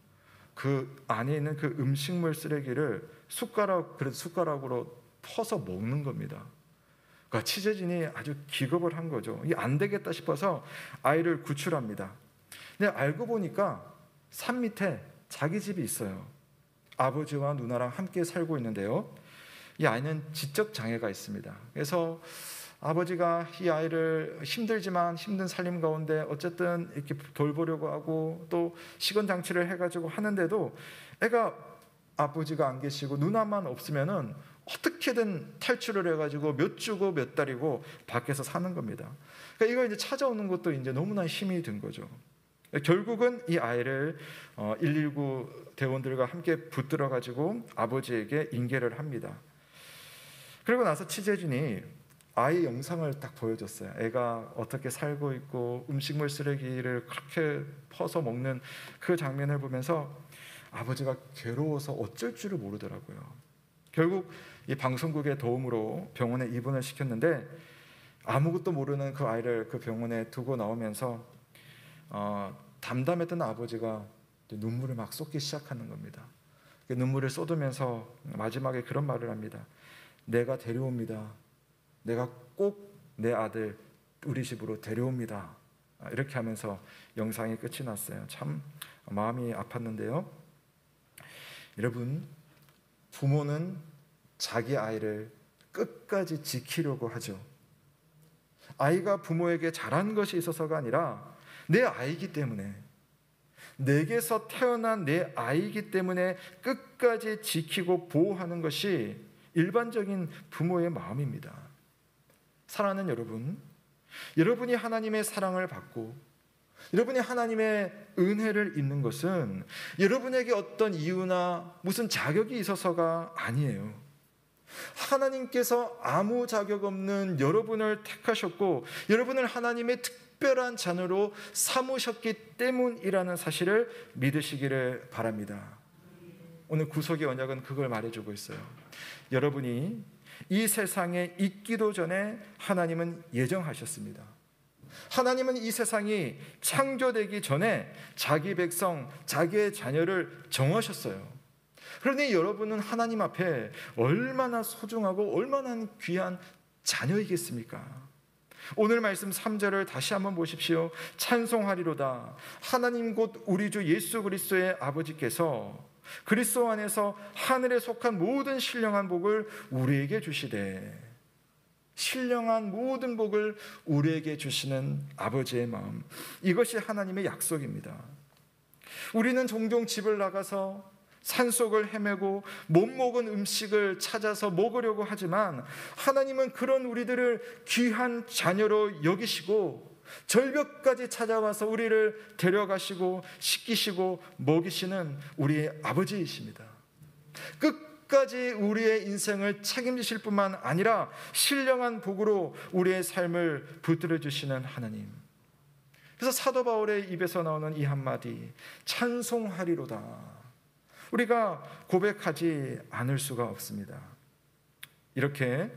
그 안에 있는 그 음식물 쓰레기를 숟가락으로 퍼서 먹는 겁니다. 그러니까 취재진이 아주 기겁을 한 거죠. 이게 안 되겠다 싶어서 아이를 구출합니다. 근데 알고 보니까 산 밑에 자기 집이 있어요. 아버지와 누나랑 함께 살고 있는데요. 이 아이는 지적 장애가 있습니다. 그래서 아버지가 이 아이를 힘들지만 힘든 살림 가운데 어쨌든 이렇게 돌보려고 하고 또 시건 장치를 해가지고 하는데도 애가 아버지가 안 계시고 누나만 없으면은 어떻게든 탈출을 해가지고 몇 주고 몇 달이고 밖에서 사는 겁니다. 그러니까 이걸 이제 찾아오는 것도 이제 너무나 힘이 든 거죠. 결국은 이 아이를 119 대원들과 함께 붙들어 가지고 아버지에게 인계를 합니다. 그리고 나서 취재진이 아이 영상을 딱 보여줬어요. 애가 어떻게 살고 있고 음식물 쓰레기를 그렇게 퍼서 먹는 그 장면을 보면서 아버지가 괴로워서 어쩔 줄을 모르더라고요. 결국 이 방송국의 도움으로 병원에 입원을 시켰는데 아무것도 모르는 그 아이를 그 병원에 두고 나오면서 담담했던 아버지가 눈물을 막 쏟기 시작하는 겁니다. 눈물을 쏟으면서 마지막에 그런 말을 합니다. 내가 데려옵니다. 내가 꼭 내 아들 우리 집으로 데려옵니다. 이렇게 하면서 영상이 끝이 났어요. 참 마음이 아팠는데요. 여러분, 부모는 자기 아이를 끝까지 지키려고 하죠. 아이가 부모에게 잘한 것이 있어서가 아니라 내 아이기 때문에, 내게서 태어난 내 아이기 때문에 끝까지 지키고 보호하는 것이 일반적인 부모의 마음입니다. 사랑하는 여러분, 여러분이 하나님의 사랑을 받고 여러분이 하나님의 은혜를 입는 것은 여러분에게 어떤 이유나 무슨 자격이 있어서가 아니에요. 하나님께서 아무 자격 없는 여러분을 택하셨고 여러분을 하나님의 특별한 자녀로 삼으셨기 때문이라는 사실을 믿으시기를 바랍니다. 오늘 구속의 언약은 그걸 말해주고 있어요. 여러분이 이 세상에 있기도 전에 하나님은 예정하셨습니다. 하나님은 이 세상이 창조되기 전에 자기 백성, 자기의 자녀를 정하셨어요. 그러니 여러분은 하나님 앞에 얼마나 소중하고 얼마나 귀한 자녀이겠습니까? 오늘 말씀 3절을 다시 한번 보십시오. 찬송하리로다. 하나님 곧 우리 주 예수 그리스도의 아버지께서 그리스도 안에서 하늘에 속한 모든 신령한 복을 우리에게 주시되, 신령한 모든 복을 우리에게 주시는 아버지의 마음, 이것이 하나님의 약속입니다. 우리는 종종 집을 나가서 산속을 헤매고 못 먹은 음식을 찾아서 먹으려고 하지만 하나님은 그런 우리들을 귀한 자녀로 여기시고 절벽까지 찾아와서 우리를 데려가시고 씻기시고 먹이시는 우리의 아버지이십니다. 끝까지 우리의 인생을 책임지실 뿐만 아니라 신령한 복으로 우리의 삶을 붙들어 주시는 하나님. 그래서 사도 바울의 입에서 나오는 이 한마디, 찬송하리로다, 우리가 고백하지 않을 수가 없습니다. 이렇게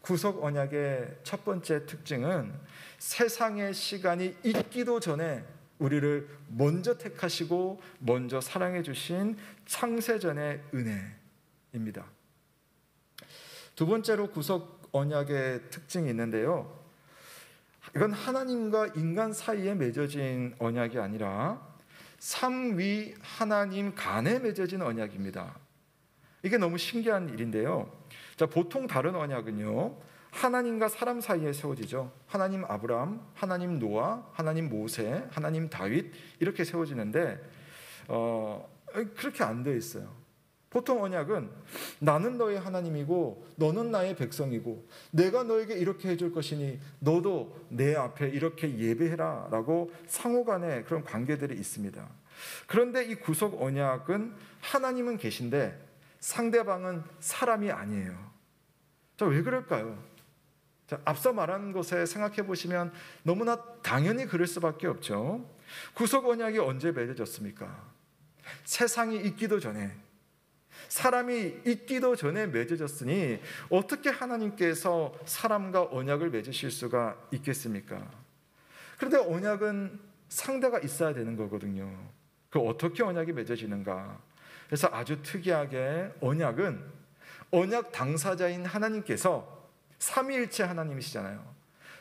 구속 언약의 첫 번째 특징은 세상의 시간이 있기도 전에 우리를 먼저 택하시고 먼저 사랑해 주신 창세전의 은혜입니다. 두 번째로 구속 언약의 특징이 있는데요. 이건 하나님과 인간 사이에 맺어진 언약이 아니라 삼위 하나님 간에 맺어진 언약입니다. 이게 너무 신기한 일인데요. 자, 보통 다른 언약은요, 하나님과 사람 사이에 세워지죠. 하나님 아브라함, 하나님 노아, 하나님 모세, 하나님 다윗 이렇게 세워지는데 그렇게 안 되어 있어요. 보통 언약은 나는 너의 하나님이고 너는 나의 백성이고 내가 너에게 이렇게 해줄 것이니 너도 내 앞에 이렇게 예배해라 라고 상호간에 그런 관계들이 있습니다. 그런데 이 구속 언약은 하나님은 계신데 상대방은 사람이 아니에요. 자, 왜 그럴까요? 자, 앞서 말한 것에 생각해 보시면 너무나 당연히 그럴 수밖에 없죠. 구속 언약이 언제 맺어졌습니까? 세상이 있기도 전에, 사람이 있기도 전에 맺어졌으니 어떻게 하나님께서 사람과 언약을 맺으실 수가 있겠습니까? 그런데 언약은 상대가 있어야 되는 거거든요. 그 어떻게 언약이 맺어지는가? 그래서 아주 특이하게 언약은 언약 당사자인 하나님께서 삼위일체 하나님이시잖아요.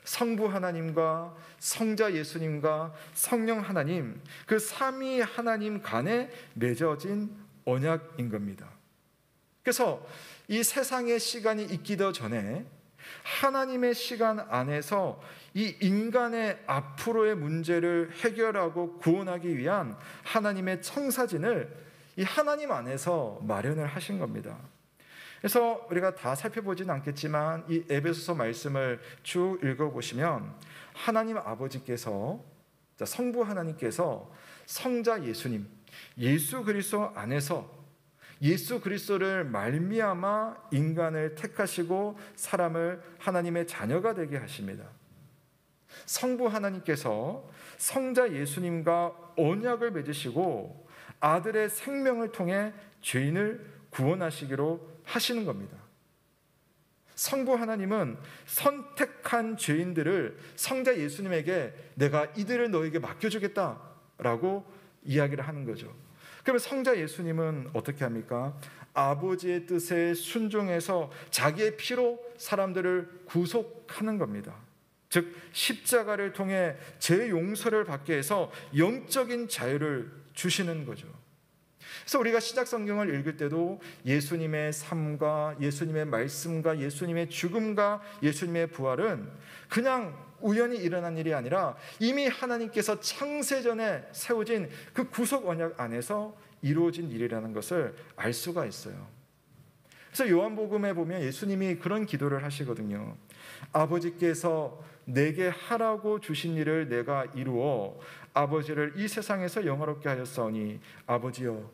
성부 하나님과 성자 예수님과 성령 하나님, 그 삼위 하나님 간에 맺어진 언약인 겁니다. 그래서 이 세상의 시간이 있기도 전에 하나님의 시간 안에서 이 인간의 앞으로의 문제를 해결하고 구원하기 위한 하나님의 청사진을 이 하나님 안에서 마련을 하신 겁니다. 그래서 우리가 다 살펴보지는 않겠지만 이 에베소서 말씀을 쭉 읽어보시면 하나님 아버지께서, 성부 하나님께서 성자 예수님, 예수 그리스도 안에서 예수 그리스도를 말미암아 인간을 택하시고 사람을 하나님의 자녀가 되게 하십니다. 성부 하나님께서 성자 예수님과 언약을 맺으시고 아들의 생명을 통해 죄인을 구원하시기로 하시는 겁니다. 성부 하나님은 선택한 죄인들을 성자 예수님에게 내가 이들을 너에게 맡겨주겠다라고 이야기를 하는 거죠. 그러면 성자 예수님은 어떻게 합니까? 아버지의 뜻에 순종해서 자기의 피로 사람들을 구속하는 겁니다. 즉 십자가를 통해 죄 용서를 받게 해서 영적인 자유를 주시는 거죠. 그래서 우리가 신약 성경을 읽을 때도 예수님의 삶과 예수님의 말씀과 예수님의 죽음과 예수님의 부활은 그냥 우연히 일어난 일이 아니라 이미 하나님께서 창세전에 세워진 그 구속 언약 안에서 이루어진 일이라는 것을 알 수가 있어요. 그래서 요한복음에 보면 예수님이 그런 기도를 하시거든요. 아버지께서 내게 하라고 주신 일을 내가 이루어 아버지를 이 세상에서 영화롭게 하였사오니 아버지여,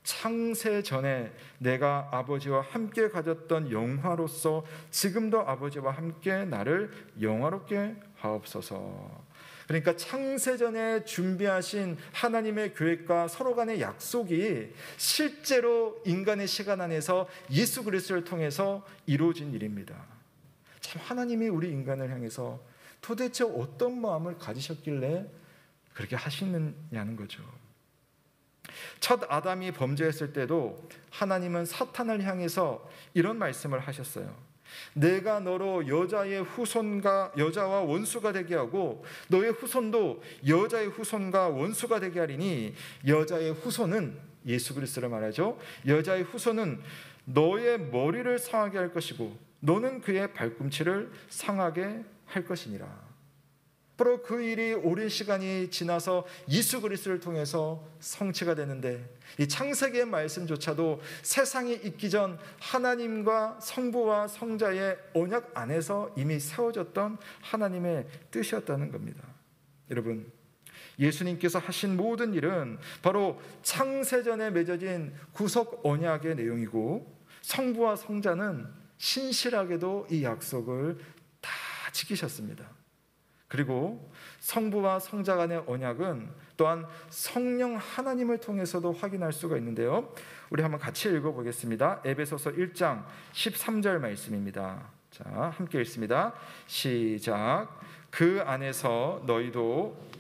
창세 전에 내가 아버지와 함께 가졌던 영화로서 지금도 아버지와 함께 나를 영화롭게 하옵소서. 그러니까 창세 전에 준비하신 하나님의 계획과 서로 간의 약속이 실제로 인간의 시간 안에서 예수 그리스도를 통해서 이루어진 일입니다. 참 하나님이 우리 인간을 향해서 도대체 어떤 마음을 가지셨길래 그렇게 하시느냐는 거죠. 첫 아담이 범죄했을 때도 하나님은 사탄을 향해서 이런 말씀을 하셨어요. 내가 너로 여자와 원수가 되게 하고 너의 후손도 여자의 후손과 원수가 되게 하리니 여자의 후손은, 예수 그리스도를 말하죠, 여자의 후손은 너의 머리를 상하게 할 것이고 너는 그의 발꿈치를 상하게 할 것이니라. 바로 그 일이 오랜 시간이 지나서 예수 그리스도를 통해서 성취가 되는데, 이 창세기의 말씀조차도 세상이 있기 전 하나님과 성부와 성자의 언약 안에서 이미 세워졌던 하나님의 뜻이었다는 겁니다. 여러분, 예수님께서 하신 모든 일은 바로 창세전에 맺어진 구속 언약의 내용이고, 성부와 성자는 신실하게도 이 약속을 다 지키셨습니다. 그리고 성부와 성자 간의 언약은 또한 성령 하나님을 통해서도 확인할 수가 있는데요. 우리 한번 같이 읽어보겠습니다. 에베소서 1장 13절 말씀입니다. 자, 함께 읽습니다. 시작. 그 안에서 너희도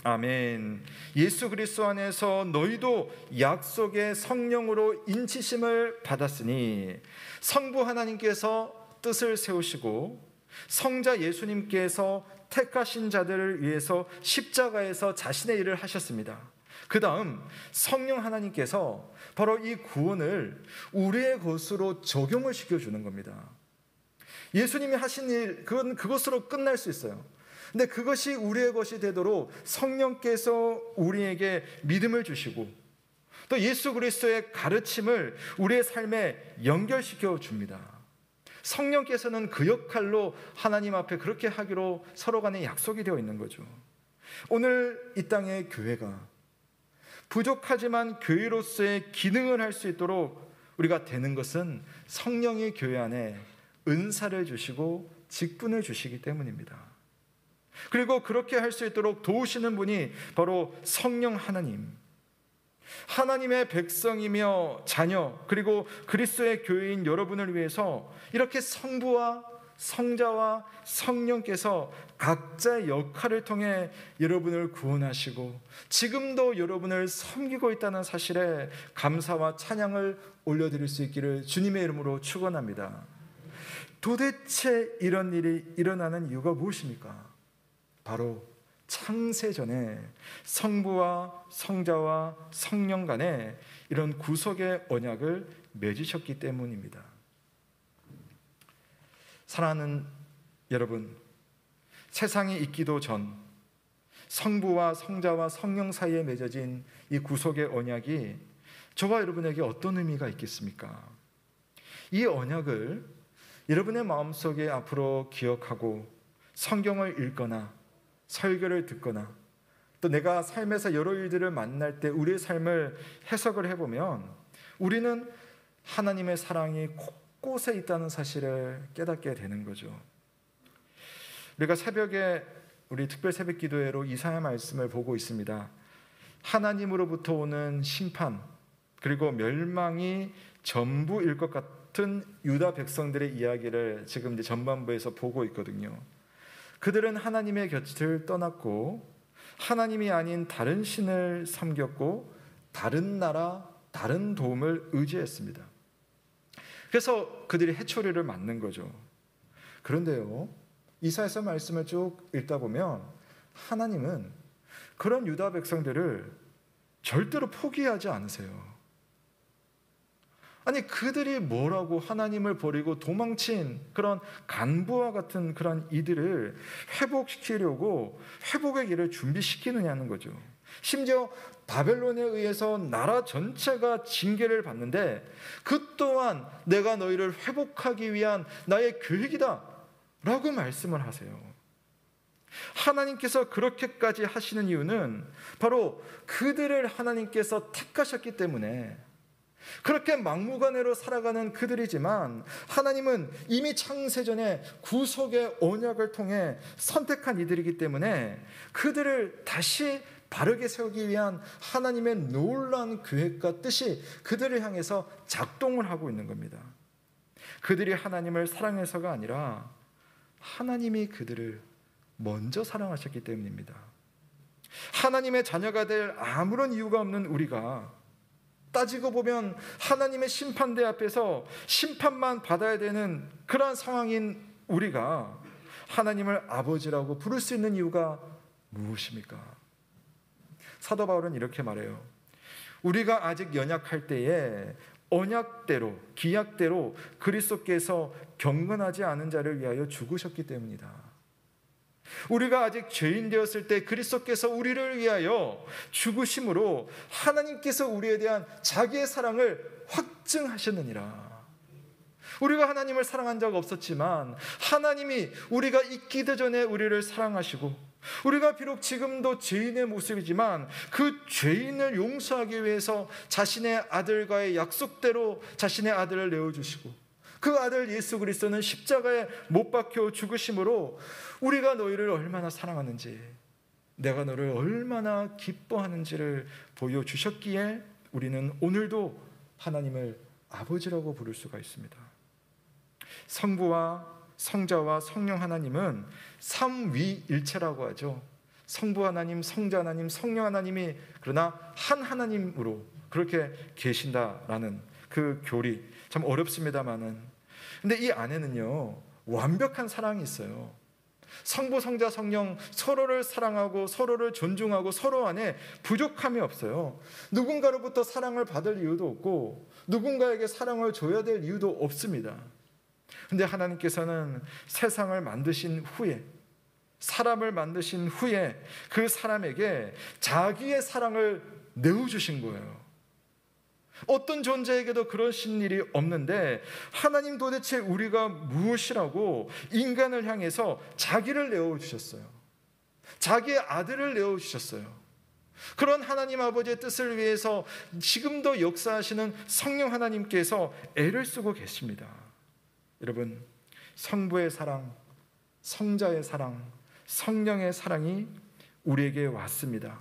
아멘. 예수 그리스도 안에서 너희도 약속의 성령으로 인치심을 받았으니, 성부 하나님께서 뜻을 세우시고 성자 예수님께서 택하신 자들을 위해서 십자가에서 자신의 일을 하셨습니다. 그 다음 성령 하나님께서 바로 이 구원을 우리의 것으로 적용을 시켜주는 겁니다. 예수님이 하신 일, 그것으로 끝날 수 있어요. 근데 그것이 우리의 것이 되도록 성령께서 우리에게 믿음을 주시고 또 예수 그리스도의 가르침을 우리의 삶에 연결시켜 줍니다. 성령께서는 그 역할로 하나님 앞에 그렇게 하기로 서로 간에 약속이 되어 있는 거죠. 오늘 이 땅의 교회가 부족하지만 교회로서의 기능을 할 수 있도록 우리가 되는 것은 성령이 교회 안에 은사를 주시고 직분을 주시기 때문입니다. 그리고 그렇게 할 수 있도록 도우시는 분이 바로 성령 하나님, 하나님의 백성이며 자녀, 그리고 그리스도의 교회인 여러분을 위해서 이렇게 성부와 성자와 성령께서 각자의 역할을 통해 여러분을 구원하시고 지금도 여러분을 섬기고 있다는 사실에 감사와 찬양을 올려드릴 수 있기를 주님의 이름으로 축원합니다. 도대체 이런 일이 일어나는 이유가 무엇입니까? 바로 창세전에 성부와 성자와 성령 간에 이런 구속의 언약을 맺으셨기 때문입니다. 사랑하는 여러분, 세상이 있기도 전 성부와 성자와 성령 사이에 맺어진 이 구속의 언약이 저와 여러분에게 어떤 의미가 있겠습니까? 이 언약을 여러분의 마음속에 앞으로 기억하고 성경을 읽거나 설교를 듣거나 또 내가 삶에서 여러 일들을 만날 때 우리의 삶을 해석을 해보면 우리는 하나님의 사랑이 곳곳에 있다는 사실을 깨닫게 되는 거죠. 우리가 새벽에 우리 특별 새벽 기도회로 이사야 말씀을 보고 있습니다. 하나님으로부터 오는 심판 그리고 멸망이 전부일 것 같은 유다 백성들의 이야기를 지금 이제 전반부에서 보고 있거든요. 그들은 하나님의 곁을 떠났고 하나님이 아닌 다른 신을 섬겼고 다른 나라, 다른 도움을 의지했습니다. 그래서 그들이 해초리를 맞는 거죠. 그런데요, 이사야서 말씀을 쭉 읽다 보면 하나님은 그런 유다 백성들을 절대로 포기하지 않으세요. 아니, 그들이 뭐라고 하나님을 버리고 도망친 그런 간부와 같은 그런 이들을 회복시키려고 회복의 길을 준비시키느냐는 거죠. 심지어 바벨론에 의해서 나라 전체가 징계를 받는데 그 또한 내가 너희를 회복하기 위한 나의 계획이다 라고 말씀을 하세요. 하나님께서 그렇게까지 하시는 이유는 바로 그들을 하나님께서 택하셨기 때문에, 그렇게 막무가내로 살아가는 그들이지만 하나님은 이미 창세전에 구속의 언약을 통해 선택한 이들이기 때문에 그들을 다시 바르게 세우기 위한 하나님의 놀라운 계획과 뜻이 그들을 향해서 작동을 하고 있는 겁니다. 그들이 하나님을 사랑해서가 아니라 하나님이 그들을 먼저 사랑하셨기 때문입니다. 하나님의 자녀가 될 아무런 이유가 없는 우리가, 따지고 보면 하나님의 심판대 앞에서 심판만 받아야 되는 그러한 상황인 우리가 하나님을 아버지라고 부를 수 있는 이유가 무엇입니까? 사도 바울은 이렇게 말해요. 우리가 아직 연약할 때에 언약대로, 기약대로 그리스도께서 경건하지 않은 자를 위하여 죽으셨기 때문이다. 우리가 아직 죄인 되었을 때 그리스도께서 우리를 위하여 죽으심으로 하나님께서 우리에 대한 자기의 사랑을 확증하셨느니라. 우리가 하나님을 사랑한 적 없었지만 하나님이 우리가 있기도 전에 우리를 사랑하시고, 우리가 비록 지금도 죄인의 모습이지만 그 죄인을 용서하기 위해서 자신의 아들과의 약속대로 자신의 아들을 내어주시고, 그 아들 예수 그리스도는 십자가에 못 박혀 죽으심으로 우리가 너희를 얼마나 사랑하는지, 내가 너를 얼마나 기뻐하는지를 보여주셨기에 우리는 오늘도 하나님을 아버지라고 부를 수가 있습니다. 성부와 성자와 성령 하나님은 삼위일체라고 하죠. 성부 하나님, 성자 하나님, 성령 하나님이 그러나 한 하나님으로 그렇게 계신다라는 그 교리, 참 어렵습니다만은, 근데 이 안에는요 완벽한 사랑이 있어요. 성부, 성자, 성령 서로를 사랑하고 서로를 존중하고 서로 안에 부족함이 없어요. 누군가로부터 사랑을 받을 이유도 없고 누군가에게 사랑을 줘야 될 이유도 없습니다. 근데 하나님께서는 세상을 만드신 후에, 사람을 만드신 후에 그 사람에게 자기의 사랑을 내어주신 거예요. 어떤 존재에게도 그러신 일이 없는데 하나님 도대체 우리가 무엇이라고 인간을 향해서 자기를 내어주셨어요. 자기의 아들을 내어주셨어요. 그런 하나님 아버지의 뜻을 위해서 지금도 역사하시는 성령 하나님께서 애를 쓰고 계십니다. 여러분, 성부의 사랑, 성자의 사랑, 성령의 사랑이 우리에게 왔습니다.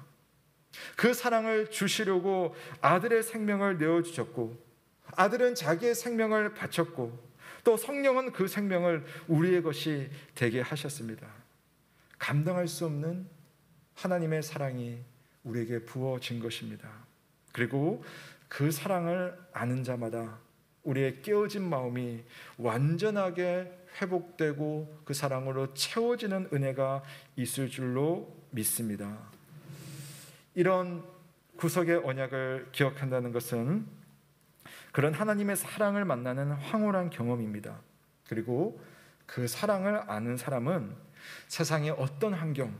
그 사랑을 주시려고 아들의 생명을 내어주셨고, 아들은 자기의 생명을 바쳤고, 또 성령은 그 생명을 우리의 것이 되게 하셨습니다. 감당할 수 없는 하나님의 사랑이 우리에게 부어진 것입니다. 그리고 그 사랑을 아는 자마다 우리의 깨어진 마음이 완전하게 회복되고 그 사랑으로 채워지는 은혜가 있을 줄로 믿습니다. 이런 구속의 언약을 기억한다는 것은 그런 하나님의 사랑을 만나는 황홀한 경험입니다. 그리고 그 사랑을 아는 사람은 세상의 어떤 환경,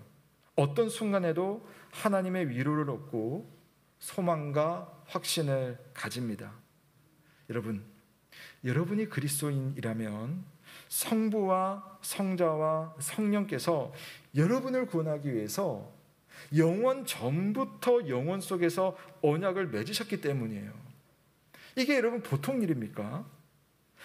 어떤 순간에도 하나님의 위로를 얻고 소망과 확신을 가집니다. 여러분, 여러분이 그리스도인이라면 성부와 성자와 성령께서 여러분을 구원하기 위해서 영원 전부터 영원 속에서 언약을 맺으셨기 때문이에요. 이게 여러분 보통 일입니까?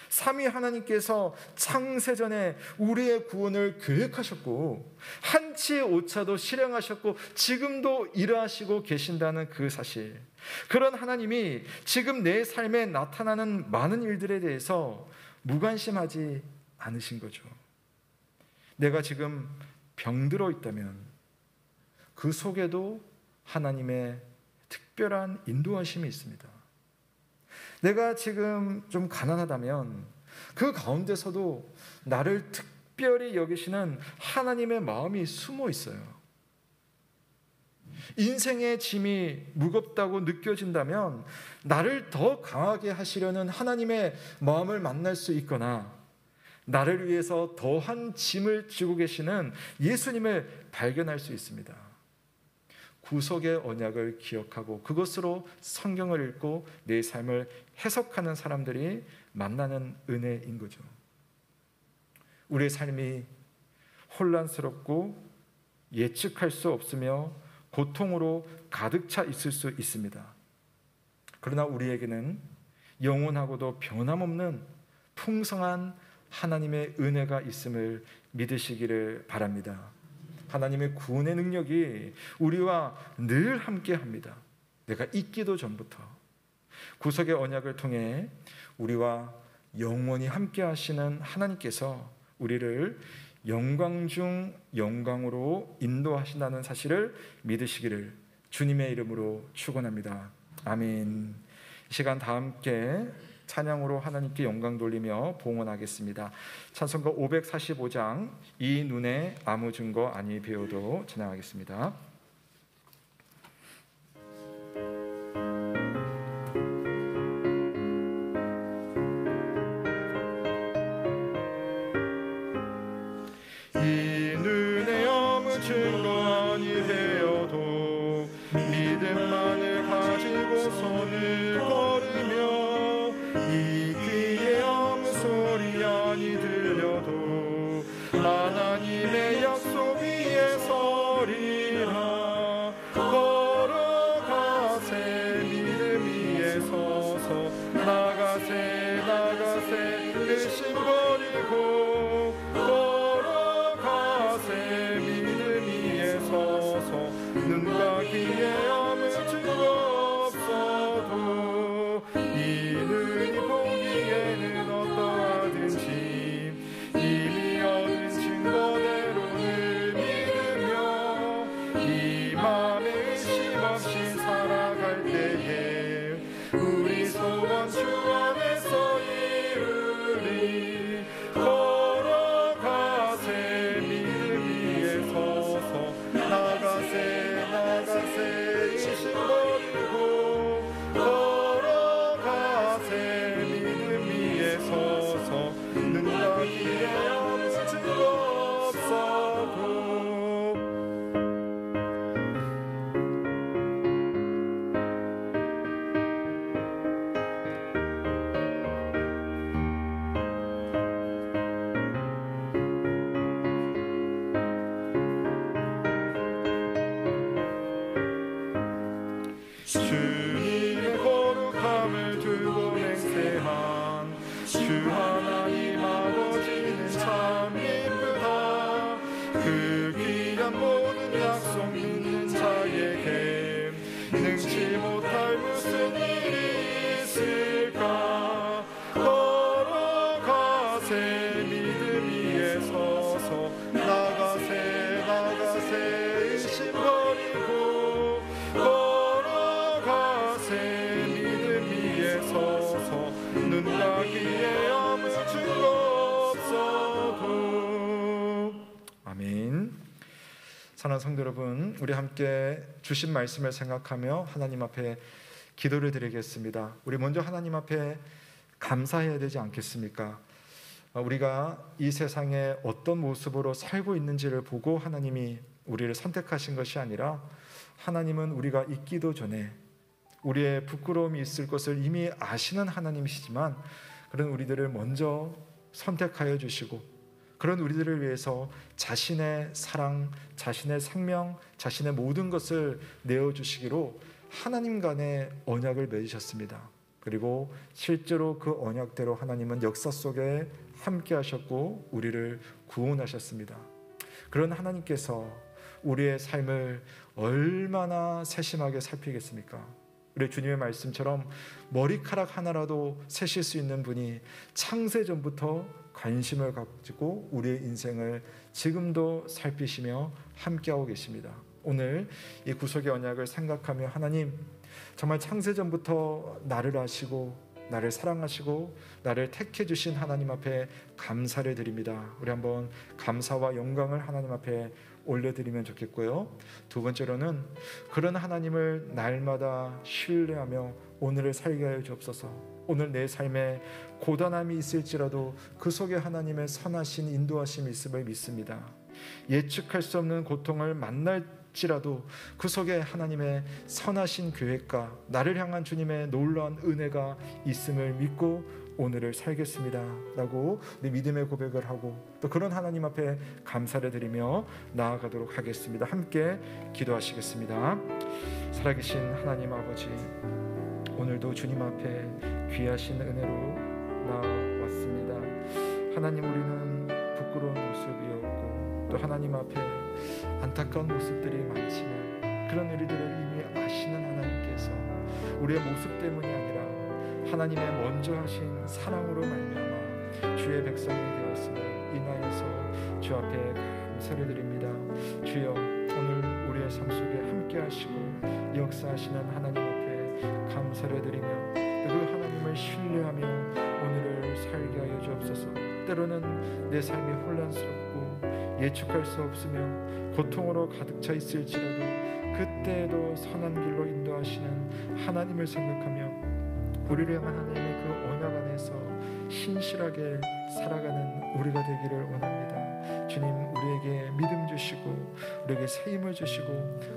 삼위 하나님께서 창세전에 우리의 구원을 계획하셨고 한치의 오차도 실행하셨고 지금도 일하시고 계신다는 그 사실, 그런 하나님이 지금 내 삶에 나타나는 많은 일들에 대해서 무관심하지 않으신 거죠. 내가 지금 병들어 있다면 그 속에도 하나님의 특별한 인도하심이 있습니다. 내가 지금 좀 가난하다면 그 가운데서도 나를 특별히 여기시는 하나님의 마음이 숨어 있어요. 인생의 짐이 무겁다고 느껴진다면 나를 더 강하게 하시려는 하나님의 마음을 만날 수 있거나, 나를 위해서 더한 짐을 지고 계시는 예수님을 발견할 수 있습니다. 구속의 언약을 기억하고 그것으로 성경을 읽고 내 삶을 해석하는 사람들이 만나는 은혜인 거죠. 우리의 삶이 혼란스럽고 예측할 수 없으며 고통으로 가득 차 있을 수 있습니다. 그러나 우리에게는 영원하고도 변함없는 풍성한 하나님의 은혜가 있음을 믿으시기를 바랍니다. 하나님의 구원의 능력이 우리와 늘 함께합니다. 내가 있기도 전부터 구속의 언약을 통해 우리와 영원히 함께하시는 하나님께서 우리를 영광 중 영광으로 인도하신다는 사실을 믿으시기를 주님의 이름으로 축원합니다. 아멘. 이 시간 다 함께 찬양으로 하나님께 영광 돌리며 봉헌하겠습니다. 찬송가 545장 이 눈에 아무 증거 아니 배워도 찬양하겠습니다. 이 눈에 아무 증거 아니 배워도 믿음만을 가지고 손을 걸으며 이 귀에 아무 소리 아니 들려도 하나님의 약속 위에 서리라. 걸어가세 믿음 위에 서서 나가세 나가세 의심 버리고 걸어가세 믿음 위에 서서 눈과 귀에 아무 증거 없어도 이 눈이 보기에는 어떠하든지 이미 얻은 증거대로를 믿으며 이 맘에 의심 없이 살아갈 때에 우리 소원 주 안에서 이루리. 걸어가세 믿음 위에 서서 나가세 나가세 의심 버리고 걸어가세 믿음 위에 서서 눈과 귀에 아무 증거 없어도 주님의 거룩함을 두고 맹세한 주 하나님 아버지는 참 이쁘다. 그 귀한 모든 약속 믿는 자에게 능치 못할 무슨 일이 있을까. 걸어가세 믿음 위에 서서 나가세 나가세 의심 버리고 걸어가세 믿음 위에 서서 눈과 귀에 아무 증거 없어도. 아멘. 사랑하는 성도 여러분, 우리 함께 주신 말씀을 생각하며 하나님 앞에 기도를 드리겠습니다. 우리 먼저 하나님 앞에 감사해야 되지 않겠습니까? 우리가 이 세상에 어떤 모습으로 살고 있는지를 보고 하나님이 우리를 선택하신 것이 아니라, 하나님은 우리가 있기도 전에 우리의 부끄러움이 있을 것을 이미 아시는 하나님이시지만, 그런 우리들을 먼저 선택하여 주시고 그런 우리들을 위해서 자신의 사랑, 자신의 생명, 자신의 모든 것을 내어주시기로 하나님 간의 언약을 맺으셨습니다. 그리고 실제로 그 언약대로 하나님은 역사 속에 함께 하셨고 우리를 구원하셨습니다. 그런 하나님께서 우리의 삶을 얼마나 세심하게 살피겠습니까? 우리 주님의 말씀처럼 머리카락 하나라도 세실 수 있는 분이 창세전부터 관심을 가지고 우리의 인생을 지금도 살피시며 함께하고 계십니다. 오늘 이 구속의 언약을 생각하며 하나님, 정말 창세전부터 나를 아시고 나를 사랑하시고 나를 택해 주신 하나님 앞에 감사를 드립니다. 우리 한번 감사와 영광을 하나님 앞에 올려드리면 좋겠고요. 두 번째로는 그런 하나님을 날마다 신뢰하며 오늘을 살게 하여 주옵소서. 오늘 내 삶에 고단함이 있을지라도 그 속에 하나님의 선하신 인도하심이 있음을 믿습니다. 예측할 수 없는 고통을 만날지라도 그 속에 하나님의 선하신 계획과 나를 향한 주님의 놀라운 은혜가 있음을 믿고 오늘을 살겠습니다 라고 우리 믿음의 고백을 하고 또 그런 하나님 앞에 감사를 드리며 나아가도록 하겠습니다. 함께 기도하시겠습니다. 살아계신 하나님 아버지, 오늘도 주님 앞에 귀하신 은혜로 나왔습니다. 하나님, 우리는 부끄러운 모습이었고 또 하나님 앞에 안타까운 모습들이 많지만 그런 우리들을 이미 아시는 하나님께서 우리의 모습 때문이 아니라 하나님의 먼저 하신 사랑으로 말미암아 주의 백성이 되었음을 인하여서 주 앞에 감사를 드립니다. 주여, 오늘 우리의 삶 속에 함께 하시고 역사하시는 하나님 앞에 감사를 드리며 그 하나님을 신뢰하며 오늘을 살게 하여 주옵소서. 때로는 내 삶이 혼란스럽고 예측할 수 없으며 고통으로 가득 차 있을지라도 그때에도 선한 길로 인도하시는 하나님을 생각하며 우리를 향한 하나님의 그 언약 안에서 신실하게 살아가는 우리가 되기를 원합니다. 주님, 우리에게 믿음 주시고 우리에게 새 힘을 주시고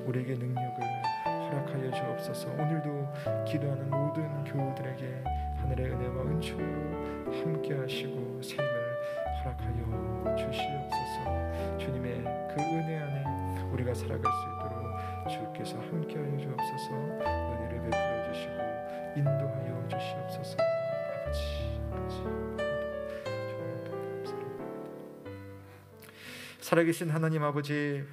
우리에게 능력을 허락하여 주옵소서. 오늘도 기도하는 모든 교우들에게 하늘의 은혜와 은총으로 함께 하시고 새 힘을 허락하여 주시옵소서. 주님의 그 은혜 안에 우리가 살아갈 수 있도록 주께서 함께 하여 주옵소서. 은혜를 베풀어 주시고 인도하여 주시옵소서. 아버지, 살아계신 하나님 아버지,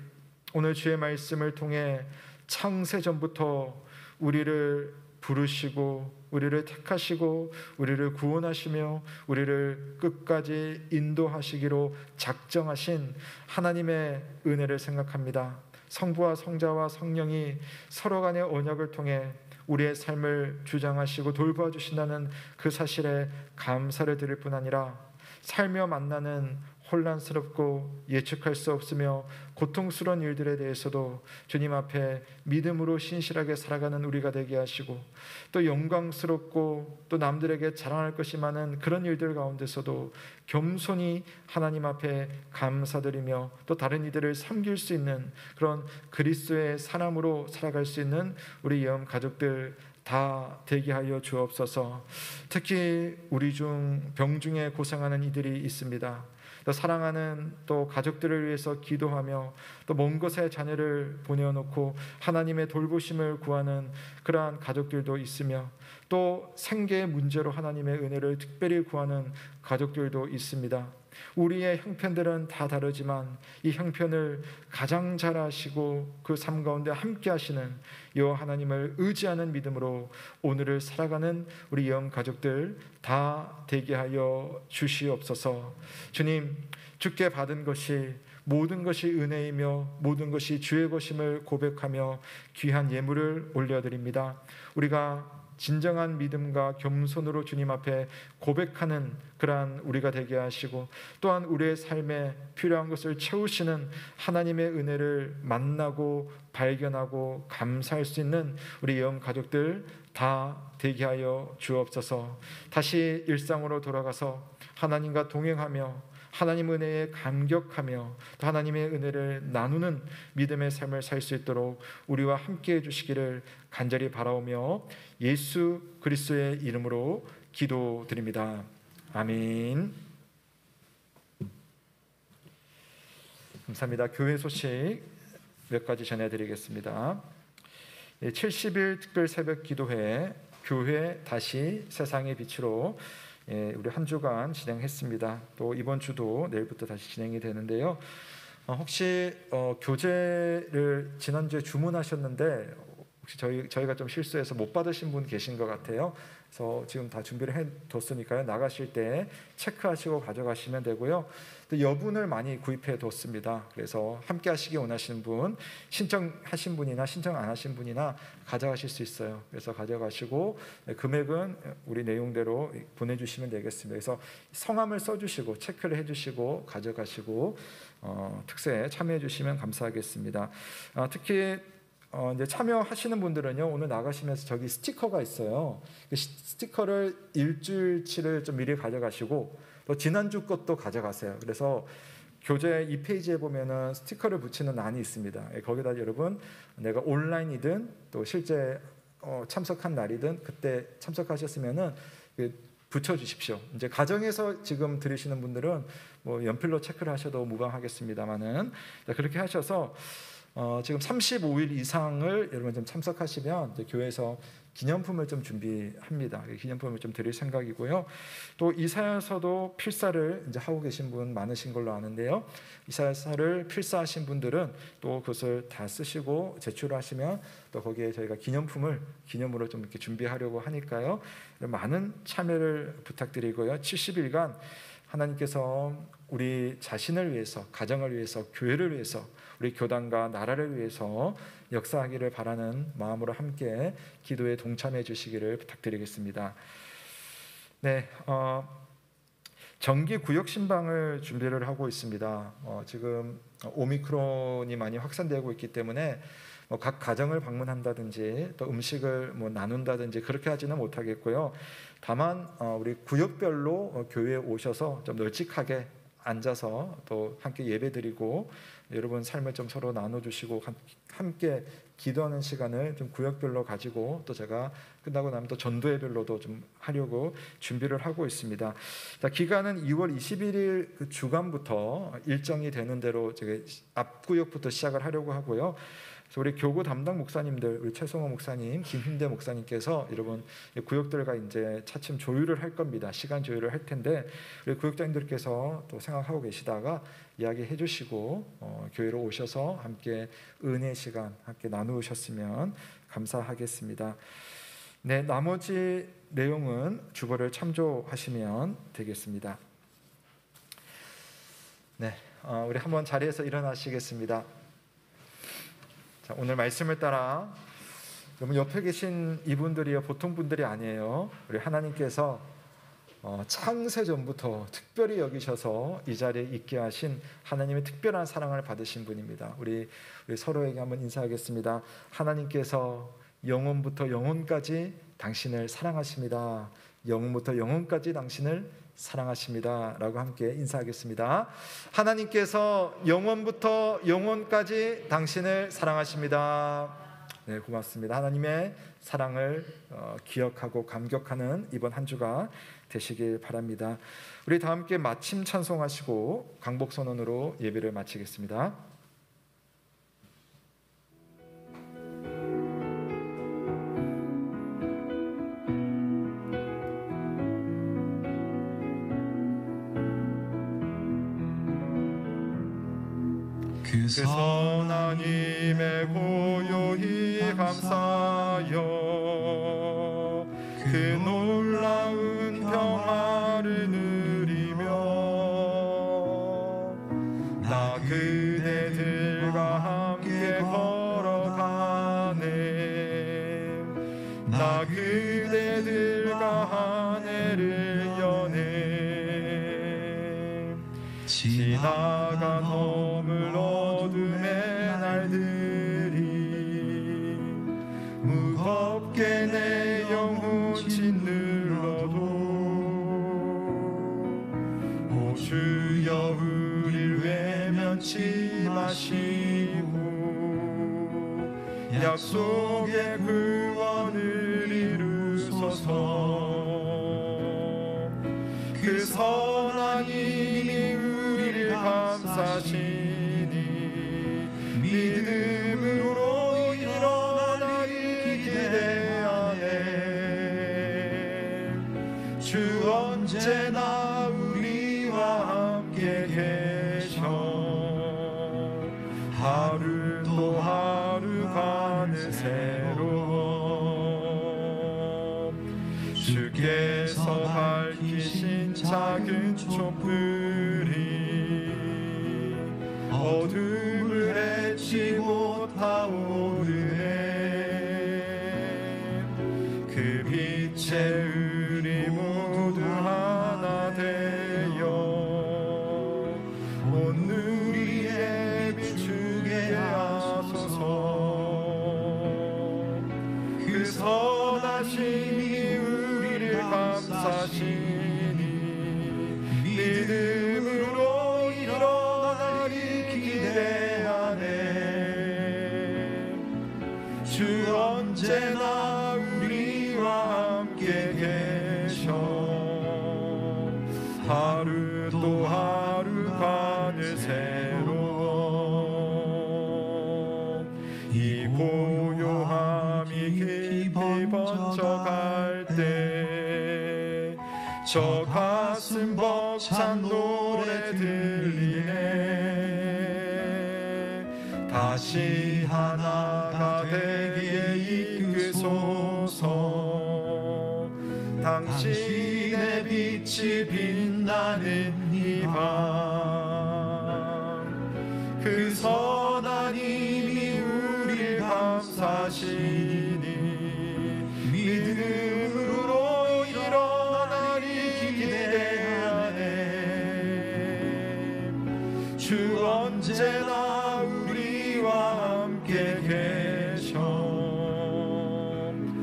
오늘 주의 말씀을 통해 창세전부터 우리를 부르시고 우리를 택하시고 우리를 구원하시며 우리를 끝까지 인도하시기로 작정하신 하나님의 은혜를 생각합니다. 성부와 성자와 성령이 서로 간의 언약을 통해 우리의 삶을 주장하시고 돌봐주신다는 그 사실에 감사를 드릴 뿐 아니라 살며 만나는 혼란스럽고 예측할 수 없으며 고통스러운 일들에 대해서도 주님 앞에 믿음으로 신실하게 살아가는 우리가 되게 하시고 또 영광스럽고 또 남들에게 자랑할 것이 많은 그런 일들 가운데서도 겸손히 하나님 앞에 감사드리며 또 다른 이들을 섬길 수 있는 그런 그리스도의 사람으로 살아갈 수 있는 우리 영 가족들 다 되게 하여 주옵소서. 특히 우리 중 병중에 고생하는 이들이 있습니다. 또 사랑하는 또 가족들을 위해서 기도하며 또 먼 곳에 자녀를 보내어놓고 하나님의 돌보심을 구하는 그러한 가족들도 있으며 또 생계의 문제로 하나님의 은혜를 특별히 구하는 가족들도 있습니다. 우리의 형편들은 다 다르지만 이 형편을 가장 잘 아시고 그 삶 가운데 함께 하시는 여호와 하나님을 의지하는 믿음으로 오늘을 살아가는 우리 영 가족들 다 되게 하여 주시옵소서. 주님, 주께 받은 것이 모든 것이 은혜이며 모든 것이 주의 것임을 고백하며 귀한 예물을 올려드립니다. 우리가 진정한 믿음과 겸손으로 주님 앞에 고백하는 그러한 우리가 되게 하시고 또한 우리의 삶에 필요한 것을 채우시는 하나님의 은혜를 만나고 발견하고 감사할 수 있는 우리 영 가족들 다 되게 하여 주옵소서. 다시 일상으로 돌아가서 하나님과 동행하며 하나님 은혜에 감격하며 또 하나님의 은혜를 나누는 믿음의 삶을 살 수 있도록 우리와 함께 해주시기를 간절히 바라오며 예수 그리스도의 이름으로 기도드립니다. 아멘. 감사합니다. 교회 소식 몇 가지 전해드리겠습니다. 70일 특별 새벽 기도회 교회 다시 세상의 빛으로 우리 한 주간 진행했습니다. 또 이번 주도 내일부터 다시 진행이 되는데요. 혹시 교재를 지난주에 주문하셨는데 혹시 저희가 좀 실수해서 못 받으신 분 계신 것 같아요. 그래서 지금 다 준비를 해뒀으니까요. 나가실 때 체크하시고 가져가시면 되고요. 또 여분을 많이 구입해 뒀습니다. 그래서 함께 하시기 원하시는 분, 신청하신 분이나 신청 안 하신 분이나 가져가실 수 있어요. 그래서 가져가시고 금액은 우리 내용대로 보내주시면 되겠습니다. 그래서 성함을 써주시고 체크를 해주시고 가져가시고 특세에 참여해 주시면 감사하겠습니다. 특히 이제 참여하시는 분들은요, 오늘 나가시면서 저기 스티커가 있어요. 스티커를 일주일치를 좀 미리 가져가시고 또 지난주 것도 가져가세요. 그래서 교재 2페이지에 보면은 스티커를 붙이는 란이 있습니다. 거기다 여러분 내가 온라인이든 또 실제 참석한 날이든 그때 참석하셨으면은 붙여주십시오. 이제 가정에서 지금 들으시는 분들은 뭐 연필로 체크를 하셔도 무방하겠습니다만은 그렇게 하셔서 지금 35일 이상을 여러분 좀 참석하시면 이제 교회에서 기념품을 좀 준비합니다. 기념품을 좀 드릴 생각이고요. 또 이사야서도 필사를 이제 하고 계신 분 많으신 걸로 아는데요. 이사야서를 필사하신 분들은 또 그것을 다 쓰시고 제출하시면 또 거기에 저희가 기념으로 좀 이렇게 준비하려고 하니까요. 많은 참여를 부탁드리고요. 70일간 하나님께서 우리 자신을 위해서, 가정을 위해서, 교회를 위해서, 우리 교단과 나라를 위해서 역사하기를 바라는 마음으로 함께 기도에 동참해 주시기를 부탁드리겠습니다. 네, 정기 구역 신방을 준비를 하고 있습니다. 지금 오미크론이 많이 확산되고 있기 때문에 각 가정을 방문한다든지 또 음식을 나눈다든지 그렇게 하지는 못하겠고요. 다만 우리 구역별로 교회에 오셔서 좀 널찍하게 앉아서 또 함께 예배드리고 여러분 삶을 좀 서로 나눠주시고 함께 기도하는 시간을 좀 구역별로 가지고 또 제가 끝나고 나면 또 전도회별로도 좀 하려고 준비를 하고 있습니다. 자, 기간은 2월 21일 그 주간부터 일정이 되는 대로 제가 앞 구역부터 시작을 하려고 하고요. 그래서 우리 교구 담당 목사님들, 우리 최성호 목사님, 김흰대 목사님께서 여러분 구역들과 이제 차츰 조율을 할 겁니다. 시간 조율을 할 텐데 우리 구역장님들께서 또 생각하고 계시다가 이야기해 주시고 교회로 오셔서 함께 은혜 시간 함께 나누셨으면 감사하겠습니다. 네, 나머지 내용은 주보를 참조하시면 되겠습니다. 네, 우리 한번 자리에서 일어나시겠습니다. 자, 오늘 말씀을 따라 여러분 옆에 계신 이분들이요 보통 분들이 아니에요. 우리 하나님께서 창세 전부터 특별히 여기셔서 이 자리에 있게 하신 하나님의 특별한 사랑을 받으신 분입니다. 우리 서로에게 한번 인사하겠습니다. 하나님께서 영원부터 영원까지 당신을 사랑하십니다. 영원부터 영원까지 당신을 사랑하십니다. 라고 함께 인사하겠습니다. 하나님께서 영원부터 영원까지 당신을 사랑하십니다. 네, 고맙습니다. 하나님의 사랑을 기억하고 감격하는 이번 한 주가 되시길 바랍니다. 우리 다 함께 마침 찬송하시고 광복선언으로 예배를 마치겠습니다. 그 선한 힘에 고요히 감사하여 그 놀라운 평화를 누리며 나 그대들과 함께 걸어가네. 나 그대들과 한 해를 여네. 지나간 허물 어둠의 날들이 무겁게 내 영혼 짓눌러도 오 주여 우릴 외면치 마시고 약속의 구원을 이루소서. 그 선한 힘이 우릴 감싸시니 믿음으로 일어나기 기대하네. 언제나 우리와 함께 계셔 하루 또 하루가는 새로워 주께서 밝히신 작은 촛불이 어둠을 헤치고 타오르네 그 빛에 우리 모두 하나 되어 온 누리에 비추게 하소서 그 선하심이 우리를 감싸시니 믿음으로 일어나리 기대하네 주 언제나 우리와 함께 계셔 하루 또 하루간을 새로워 이 고요함이 깊이 번져갈 때 저 가슴 벅찬 노래 들리네 다시 하나가 되게 이끄소서 당신의 빛이 빛나는 이 밤 그 선한 힘이 우릴 감싸시니 믿음으로 일어나리 기대하네 주 언제나 우리와 함께 계셔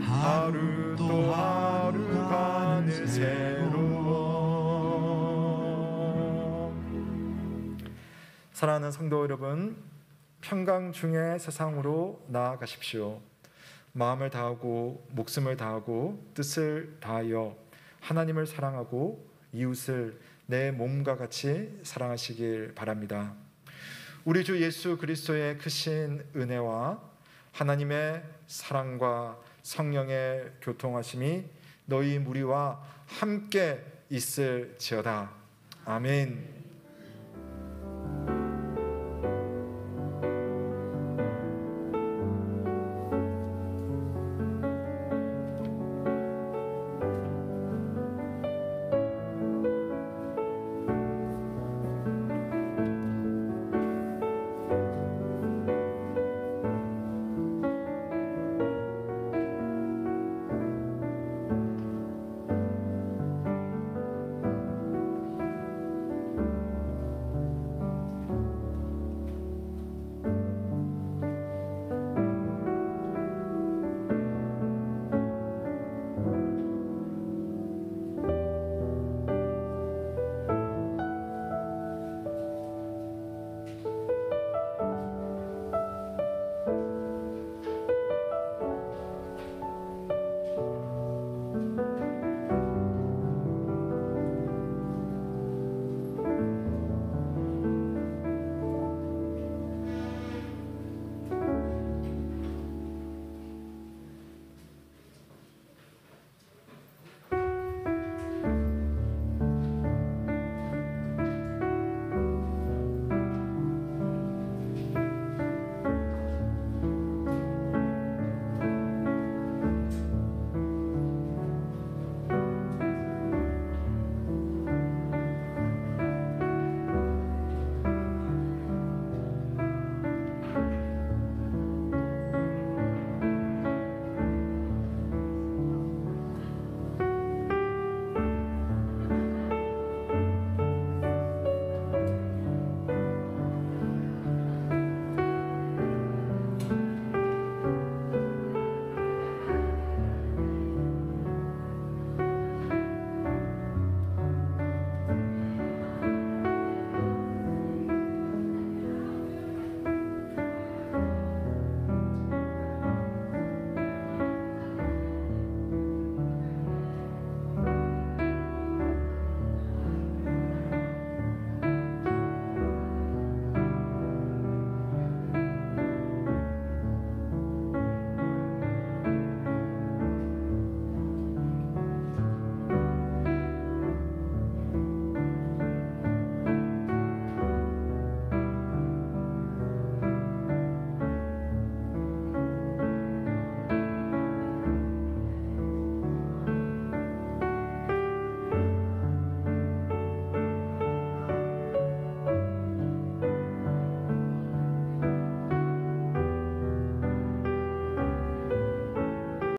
하루 또 하루간을 새로워 사랑하는 성도 여러분, 평강 중에 세상으로 나아가십시오. 마음을 다하고 목숨을 다하고 뜻을 다하여 하나님을 사랑하고 이웃을 내 몸과 같이 사랑하시길 바랍니다. 우리 주 예수 그리스도의 크신 은혜와 하나님의 사랑과 성령의 교통하심이 너희 무리와 함께 있을지어다. 아멘.